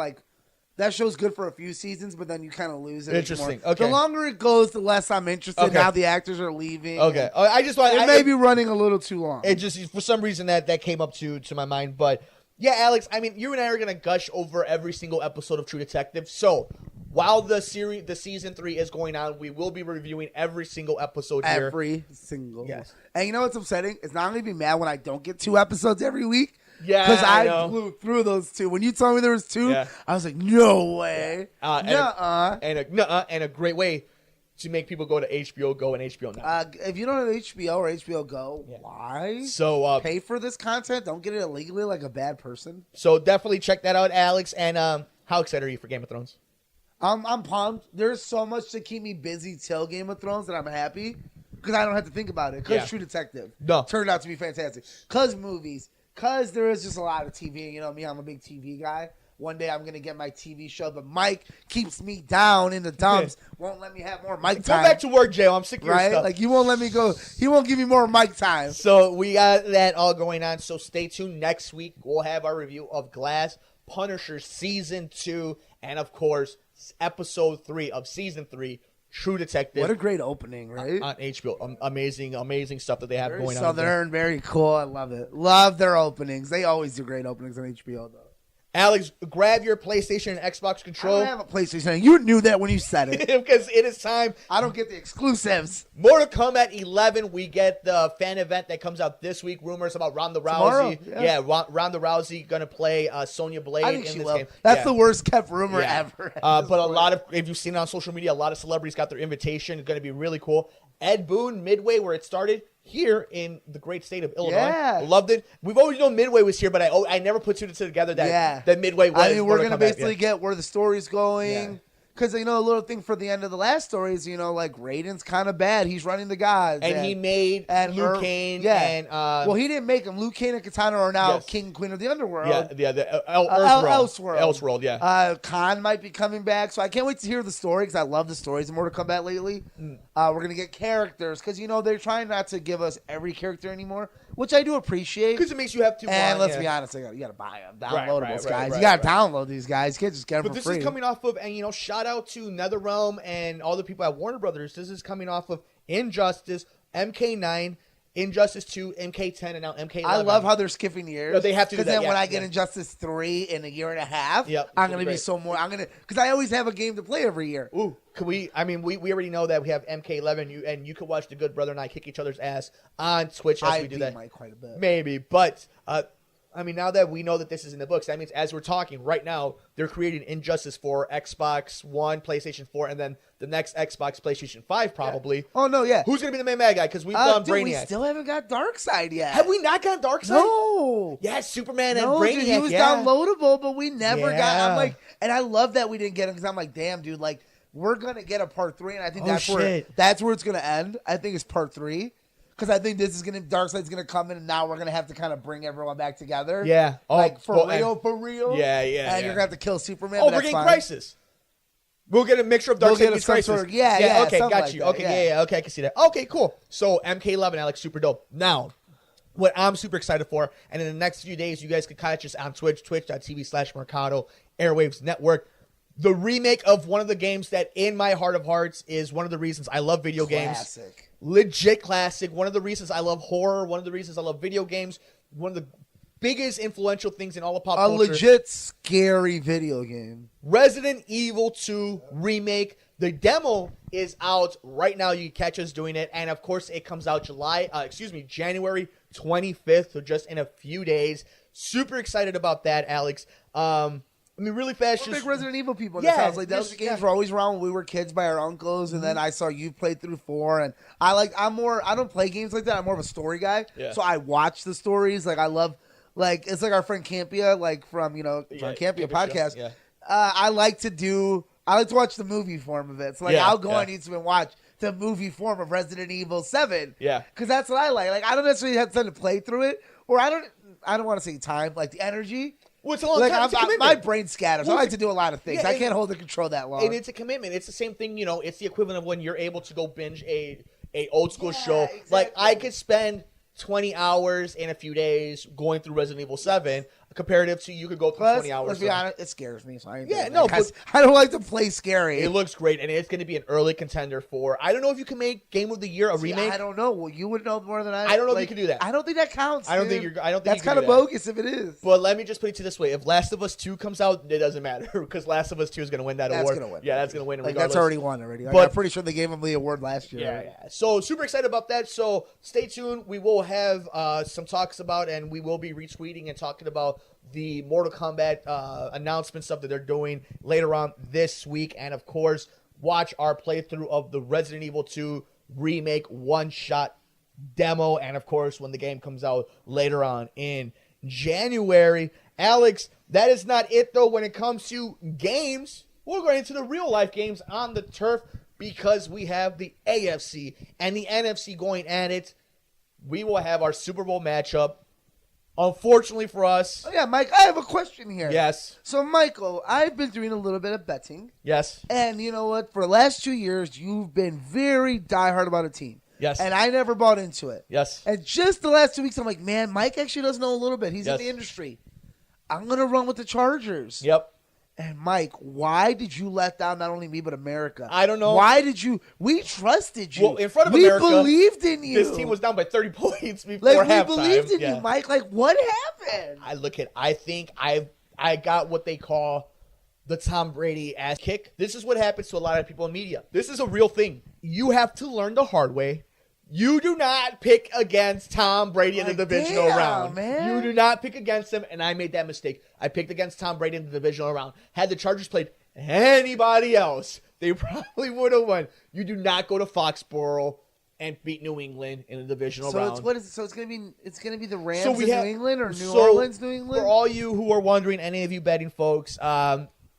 that show's good for a few seasons, but then you kind of lose it. Interesting. Okay. The longer it goes, the less I'm interested. Okay. Now the actors are leaving. Okay. I just want. It may be running a little too long. It just for some reason that came up to my mind, but Yeah, Alex, I mean, you and I are going to gush over every single episode of True Detective. So, while the season 3 is going on, we will be reviewing every single episode here. Every single. Yes. And you know what's upsetting? It's not going to be mad when I don't get 2 episodes every week. Yeah, because I know. blew through those 2. When you told me there was 2, Yeah. I was like, no way. And a great way to make people go to HBO Go and HBO Now. If you don't have HBO or HBO Go, why? So pay for this content. Don't get it illegally like a bad person. So definitely check that out, Alex. And how excited are you for Game of Thrones? I'm pumped. There's so much to keep me busy till Game of Thrones that I'm happy because I don't have to think about it. Because True Detective turned out to be fantastic. Because movies. Because there is just a lot of TV. You know me, I'm a big TV guy. One day I'm going to get my TV show, but Mike keeps me down in the dumps, won't let me have more Mike time. Go back to work, Jay. I'm sick of your right? stuff. Like, you won't let me go. He won't give me more Mike time. So we got that all going on. So stay tuned. Next week, we'll have our review of Glass, Punisher Season 2, and, of course, Episode 3 of Season 3, True Detective. What a great opening, right? On HBO. Amazing stuff that they have Very going on. Southern, very cool. I love it. Love their openings. They always do great openings on HBO, though. Alex, grab your PlayStation and Xbox control. I don't have a PlayStation. You knew that when you said it. Because it is time. I don't get the exclusives. Mortal Kombat 11. We get the fan event that comes out this week. Rumors about Ronda Rousey. Tomorrow, Ronda Rousey going to play Sonya Blade I think in she this will. game. That's the worst kept rumor ever. But a lot of, if you've seen it on social media, a lot of celebrities got their invitation. It's going to be really cool. Ed Boon, Midway, where it started, here in the great state of Illinois. Yeah. Loved it. We've always known Midway was here, but I never put 2 and 2 together that Midway was. I mean, we're going to basically get where the story's going. Yeah. Because, you know, a little thing for the end of the last story is, you know, like, Raiden's kind of bad. He's running the gods. And he made Liu Kang and... well, he didn't make him. Liu Kang and Katana are now king and queen of the underworld. Yeah, the Elseworld. Elseworld, yeah. Khan might be coming back, so I can't wait to hear the story because I love the stories in Mortal Kombat lately. We're going to get characters because, you know, they're trying not to give us every character anymore, which I do appreciate. Because it makes you have to... And let's be honest, you got to buy them. Downloadables, guys. You got to download these guys. You can't just get them for free. But this is coming off of, and, you know, shout out to NetherRealm and all the people at Warner Brothers. This is coming off of Injustice, MK9, Injustice 2, MK10, and now MK11. I love how they're skipping years. No, they have to do that. Because then when I get Injustice 3 in a year and a half, I'm going to be so more. Because I always have a game to play every year. Ooh, we already know that we have MK11, and you can watch the Good Brother and I kick each other's ass on Twitch as we do that. Mike quite a bit. Maybe, but I mean, now that we know that this is in the books, that means as we're talking right now, they're creating Injustice for Xbox One, PlayStation 4, and then the next Xbox, PlayStation 5, probably. Yeah. Oh, no, yeah. Who's going to be the main bad guy? Because we've done Brainiac. We still haven't got Darkseid yet. Have we not got Darkseid? No. Yeah, Superman and Brainiac. Dude, he was downloadable, but we never got. I'm like, and I love that we didn't get him because I'm like, damn, dude, like, we're going to get a part 3, and I think that's where it's going to end. I think it's part 3. Because I think this is Darkseid's gonna come in, and now we're gonna have to kind of bring everyone back together. Yeah, for real. Yeah. And you're gonna have to kill Superman. Oh, we're getting Crisis. We'll get a mixture of Darkseid and Crisis. Okay, got you. Okay, okay, I can see that. Okay, cool. So MK11, Alex, super dope. Now, what I'm super excited for, and in the next few days, you guys can catch us on Twitch, twitch.tv/Mercado Airwaves Network. The remake of one of the games that, in my heart of hearts, is one of the reasons I love video games. Legit classic. One of the reasons I love horror. One of the reasons I love video games. One of the biggest influential things in all of pop culture. A legit scary video game. Resident Evil 2 remake. The demo is out right now. You can catch us doing it. And, of course, it comes out January 25th. So just in a few days. Super excited about that, Alex. I mean, really fast. We're big Resident Evil people. Yeah, sounds like those games were always around when we were kids by our uncles, and then I saw you play through 4. And I don't play games like that. I'm more of a story guy, so I watch the stories. Like I love, it's like our friend Campia, from John Campia podcast. Yeah. I like to watch the movie form of it. So I'll go on YouTube and watch the movie form of Resident Evil 7. Yeah, because that's what I like. Like I don't necessarily have time to play through it, or I don't want to say time, like the energy. Well, it's a long time. It's a commitment. My brain scatters. I like to do a lot of things. I can't hold the control that long. And it's a commitment. It's the same thing, it's the equivalent of when you're able to go binge a old school show. Exactly. Like, I could spend 20 hours in a few days going through Resident Evil 7 comparative to you could go through 20 hours. Let's be honest, it scares me. So I ain't Yeah, doing no, that, 'cause but I don't like to play scary. it looks great, and it's going to be an early contender for. I don't know if you can make Game of the Year a remake. I don't know. Well, you would know more than I. I don't know if you can do that. I don't think that counts. I don't dude. think you're. I don't think That's you can kind of do that. bogus if it is. But let me just put it to this way: if Last of Us 2 comes out, it doesn't matter because Last of Us 2 is going to win that That's award. gonna win. Yeah, that's going to win. Like regardless. that's already won already. Like, But- I'm pretty sure they gave him the award last year. Yeah, right? yeah. So super excited about that. So stay tuned. We will have some talks about, and we will be retweeting and talking about the Mortal Kombat announcement stuff that they're doing later on this week. And of course, watch our playthrough of the Resident Evil 2 remake one-shot demo. And of course, when the game comes out later on in January. Alex, that is not it though when it comes to games. We're going into the real life games on the turf because we have the AFC and the NFC going at it. We will have our Super Bowl matchup. Unfortunately for us. Oh, yeah, Mike, I have a question here. Yes. So, Michael, I've been doing a little bit of betting. Yes. And you know what? For the last 2 years, you've been very diehard about a team. Yes. And I never bought into it. Yes. And just the last 2 weeks, I'm like, man, Mike actually does know a little bit. He's Yes. in the industry. I'm going to run with the Chargers. Yep. And Mike, why did you let down not only me but America? I don't know. Why did you? We trusted you. Well, in front of we America, believed in you. This team was down by 30 points before like halftime. we believed in Yeah. you, Mike. Like what happened? I think I got what they call the Tom Brady ass kick. This is what happens to a lot of people in media. This is a real thing. You have to learn the hard way. You do not pick against Tom Brady in the divisional round. Man. You do not pick against him, and I made that mistake. I picked against Tom Brady in the divisional round. Had the Chargers played anybody else, they probably would have won. You do not go to Foxborough and beat New England in the divisional round. It's what is it? So it's gonna be the Rams So we in have- New England or New so Orleans, New England. For all you who are wondering, any of you betting folks,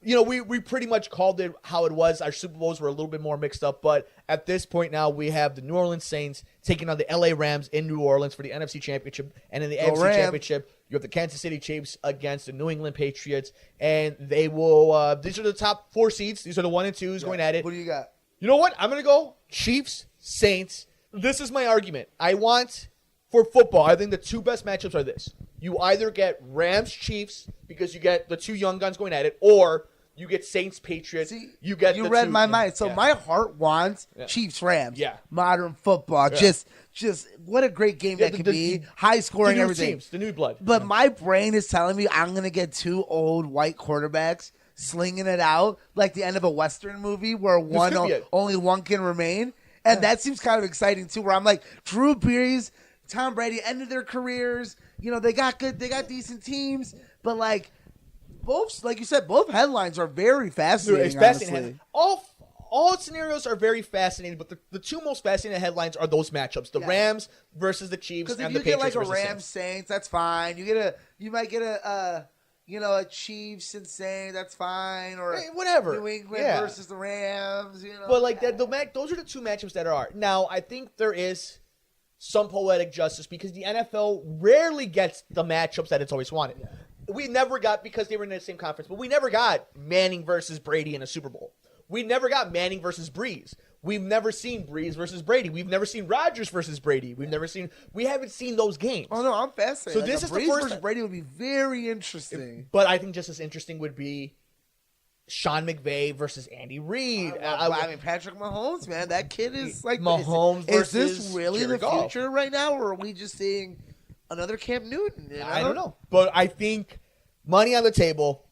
we pretty much called it how it was. Our Super Bowls were a little bit more mixed up, but at this point now we have the New Orleans Saints taking on the LA Rams in New Orleans for the NFC Championship, and in the AFC Rams. Championship, you have the Kansas City Chiefs against the New England Patriots, and they will. These are the top 4 seeds. These are the 1 and 2s going at it. What do you got? You know what? I'm going to go Chiefs, Saints. This is my argument. I want, for football, I think the 2 best matchups are this. You either get Rams, Chiefs, because you get the 2 young guns going at it, or you get Saints, Patriots. See, you get you the read 2 my mind. So yeah. my heart wants Yeah. Chiefs, Rams. Yeah. Modern football. Yeah. Just what a great game that could be. High scoring, the new everything. teams, the new blood. But my brain is telling me I'm gonna get 2 old white quarterbacks slinging it out like the end of a Western movie where could be it. only one can remain. And that seems kind of exciting too, where I'm like, Drew Brees, Tom Brady ended their careers. You know, they got decent teams, but like both, like you said, both headlines are very fascinating. It's fascinating. Honestly. All scenarios are very fascinating, but the 2 most fascinating headlines are those matchups: the Yeah. Rams versus the Chiefs, Because if and you the get Patriots like a versus Rams Saints. Saints, that's fine. You might get a Chiefs and Saints, that's fine. Or Whatever. New England Yeah. versus the Rams. You know, But like that, those are the 2 matchups that are. Now, I think there is some poetic justice because the NFL rarely gets the matchups that it's always wanted. We never got, because they were in the same conference, but we never got Manning versus Brady in a Super Bowl. We never got Manning versus Breeze. We've never seen Breeze versus Brady. We've never seen Rodgers versus Brady. We haven't seen those games. Oh no, I'm fascinated. So this is the Brees first versus Brady would be very interesting. But I think just as interesting would be Sean McVay versus Andy Reid. I mean, Patrick Mahomes, man, that kid is like Mahomes Is versus this really Jared the Goff. future right now, or are we just seeing another Cam Newton? You I don't know. But I think money on the table.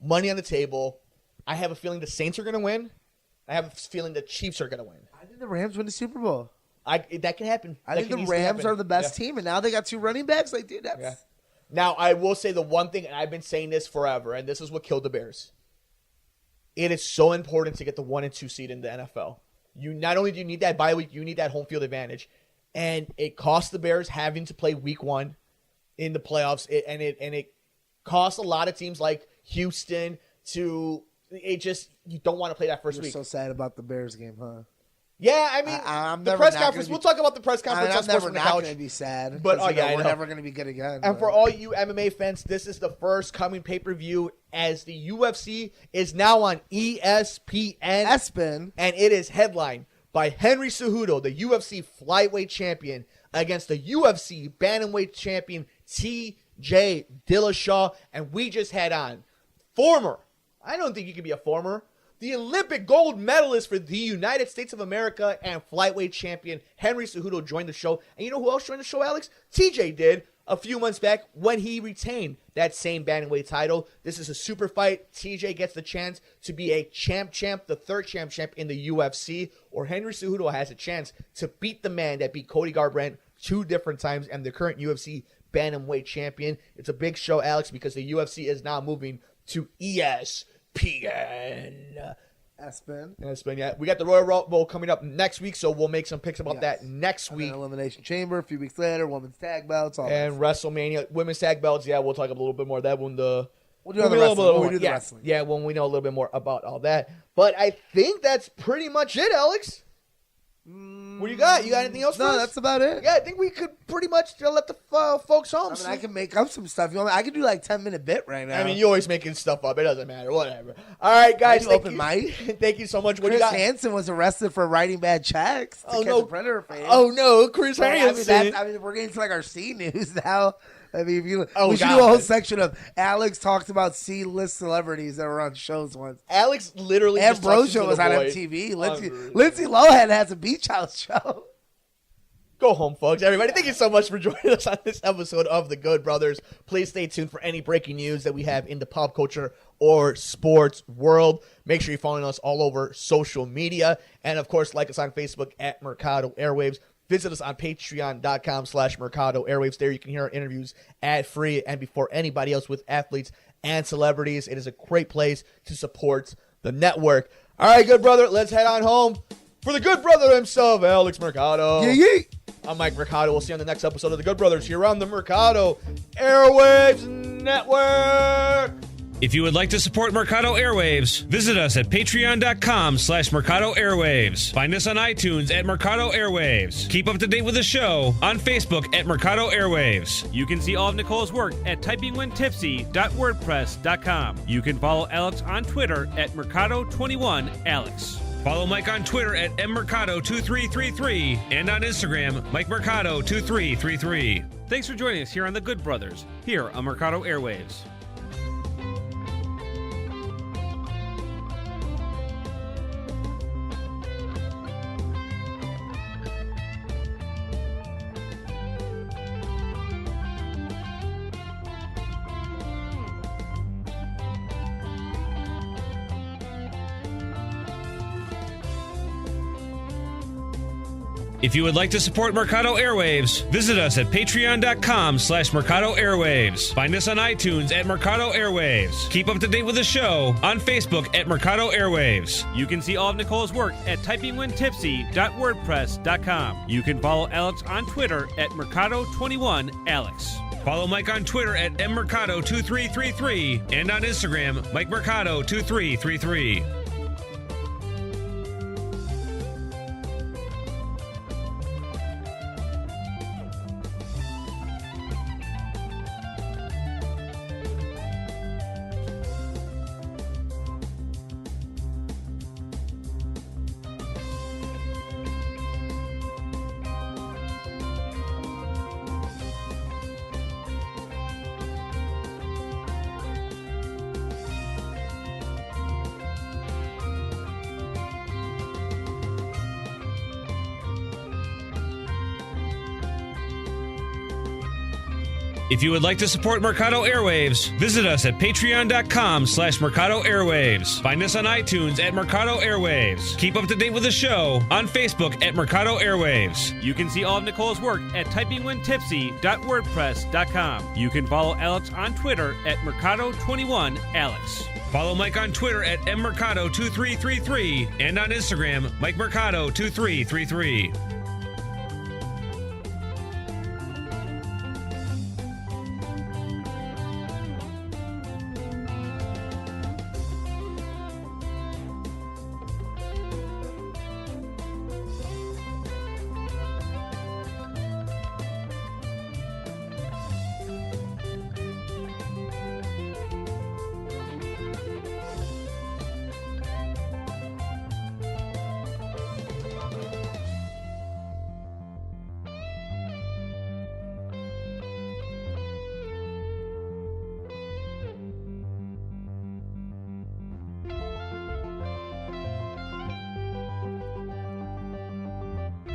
I have a feeling the Saints are going to win. I have a feeling the Chiefs are going to win. I think the Rams win the Super Bowl. That can happen. I think the Rams are the best team, and now they got 2 running backs. Like, dude, that's. Yeah. Now, I will say the one thing, and I've been saying this forever, and this is what killed the Bears. It is so important to get the 1 and 2 seed in the NFL. You not only do you need that bye week, you need that home field advantage, and it costs the Bears having to play week 1 in the playoffs, and it costs a lot of teams like Houston to. You don't want to play that first You're week. so sad about the Bears game, huh? Yeah, I mean, I'm the never press not conference. gonna be- We'll talk about the press conference on I'm Sports never from the not Couch. going to be sad. But, 'cause, I we're know. never going to be good again. And but- for all you MMA fans, this is the first coming pay-per-view as the UFC is now on ESPN. Espen. And it is headlined by Henry Cejudo, the UFC flyweight champion, against the UFC Bantamweight champion TJ Dillashaw. And we just had on former, I don't think you can be a former, the Olympic gold medalist for the United States of America and flyweight champion Henry Cejudo joined the show. And you know who else joined the show, Alex? TJ did a few months back when he retained that same bantamweight title. This is a super fight. TJ gets the chance to be a champ, the third champ in the UFC, or Henry Cejudo has a chance to beat the man that beat Cody Garbrandt 2 different times and the current UFC bantamweight champion. It's a big show, Alex, because the UFC is now moving to ESPN. ESPN, yeah. We got the Royal Rumble coming up next week, so we'll make some picks about that next week. Elimination Chamber a few weeks later, women's tag belts, all and WrestleMania, women's tag belts. Yeah, we'll talk a little bit more of that when the we'll do the wrestling. Yeah, when we know a little bit more about all that. But I think that's pretty much it, Alex. What do you got? You got anything else for us? No, that's about it. Yeah, I think we could pretty much let the folks home. I can make up some stuff. I can do like 10-minute bit right now. I mean, you're always making stuff up. It doesn't matter. Whatever. All right, guys. Open mic. Thank you so much. What Chris do you got? Hansen was arrested for writing bad checks to catch a predator fan. Oh, no. Chris Hansen. I mean, we're getting to like our C news now. I mean, we should do a whole section of Alex talked about C-list celebrities that were on shows once. Alex literally and Brojo was on MTV. Lindsay Lohan has a beach house show. Go home, folks. Everybody, thank you so much for joining us on this episode of The Good Brothers. Please stay tuned for any breaking news that we have in the pop culture or sports world. Make sure you're following us all over social media. And, of course, like us on Facebook at Mercado Airwaves. Visit us on patreon.com/Mercado Airwaves. There you can hear our interviews ad-free and before anybody else with athletes and celebrities. It is a great place to support the network. All right, good brother, let's head on home. For the good brother himself, Alex Mercado. Yeah. I'm Mike Mercado. We'll see you on the next episode of The Good Brothers here on the Mercado Airwaves Network. If you would like to support Mercado Airwaves, visit us at patreon.com/Mercado Airwaves. Find us on iTunes at Mercado Airwaves. Keep up to date with the show on Facebook at Mercado Airwaves. You can see all of Nicole's work at typingwhentipsy.wordpress.com. You can follow Alex on Twitter at Mercado21Alex. Follow Mike on Twitter at mmercado2333 and on Instagram, MikeMercado2333. Thanks for joining us here on The Good Brothers, here on Mercado Airwaves. If you would like to support Mercado Airwaves, visit us at patreon.com/Mercado Airwaves. Find us on iTunes at Mercado Airwaves. Keep up to date with the show on Facebook at Mercado Airwaves. You can see all of Nicole's work at typingwhentipsy.wordpress.com. You can follow Alex on Twitter at Mercado21Alex. Follow Mike on Twitter at mmercado2333 and on Instagram, MikeMercado2333. If you would like to support Mercado Airwaves, visit us at patreon.com/Mercado Airwaves. Find us on iTunes at Mercado Airwaves. Keep up to date with the show on Facebook at Mercado Airwaves. You can see all of Nicole's work at typingwhentipsy.wordpress.com. You can follow Alex on Twitter at Mercado21Alex. Follow Mike on Twitter at mmercado2333 and on Instagram, MikeMercado2333.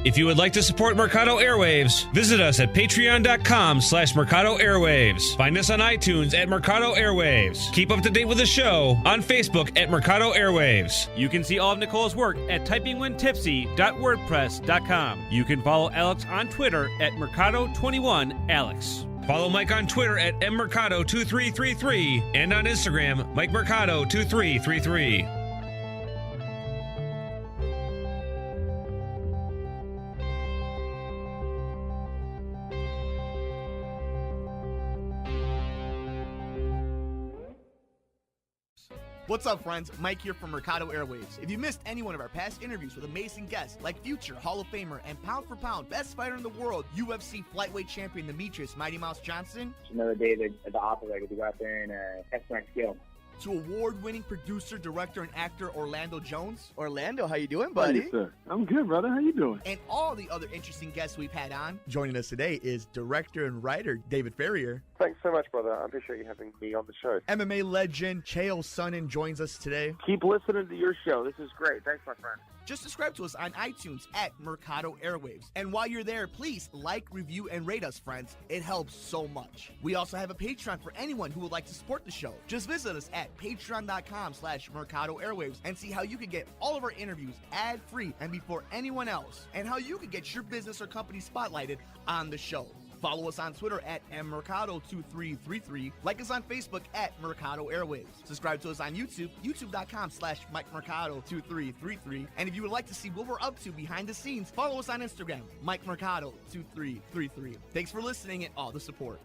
If you would like to support Mercado Airwaves, visit us at patreon.com/Mercado Airwaves. Find us on iTunes at Mercado Airwaves. Keep up to date with the show on Facebook at Mercado Airwaves. You can see all of Nicole's work at typingwhentipsy.wordpress.com. You can follow Alex on Twitter at Mercado21Alex. Follow Mike on Twitter at mmercado2333 and on Instagram, MikeMercado2333. What's up, friends? Mike here from Mercado Airwaves. If you missed any one of our past interviews with amazing guests like future Hall of Famer and pound for pound best fighter in the world, UFC flyweight champion Demetrius Mighty Mouse Johnson, Another day at the operator to go out there and test my skill. to award-winning producer, director, and actor Orlando Jones, Orlando, how you doing, Hey, buddy? sir. I'm good, brother. How you doing? and all the other interesting guests we've had on. Joining us today is director and writer David Farrier. Thanks so much, brother. I appreciate you having me on the show. MMA legend Chael Sonnen joins us today. Keep listening to your show. This is great. Thanks, my friend. Just subscribe to us on iTunes at Mercado Airwaves. And while you're there, please like, review, and rate us, friends. It helps so much. We also have a Patreon for anyone who would like to support the show. Just visit us at patreon.com/Mercado Airwaves and see how you can get all of our interviews ad-free and before anyone else, and how you can get your business or company spotlighted on the show. Follow us on Twitter at mmercado2333. Like us on Facebook at Mercado Airwaves. Subscribe to us on YouTube, youtube.com/MikeMercado2333. And if you would like to see what we're up to behind the scenes, follow us on Instagram, MikeMercado2333. Thanks for listening and all the support.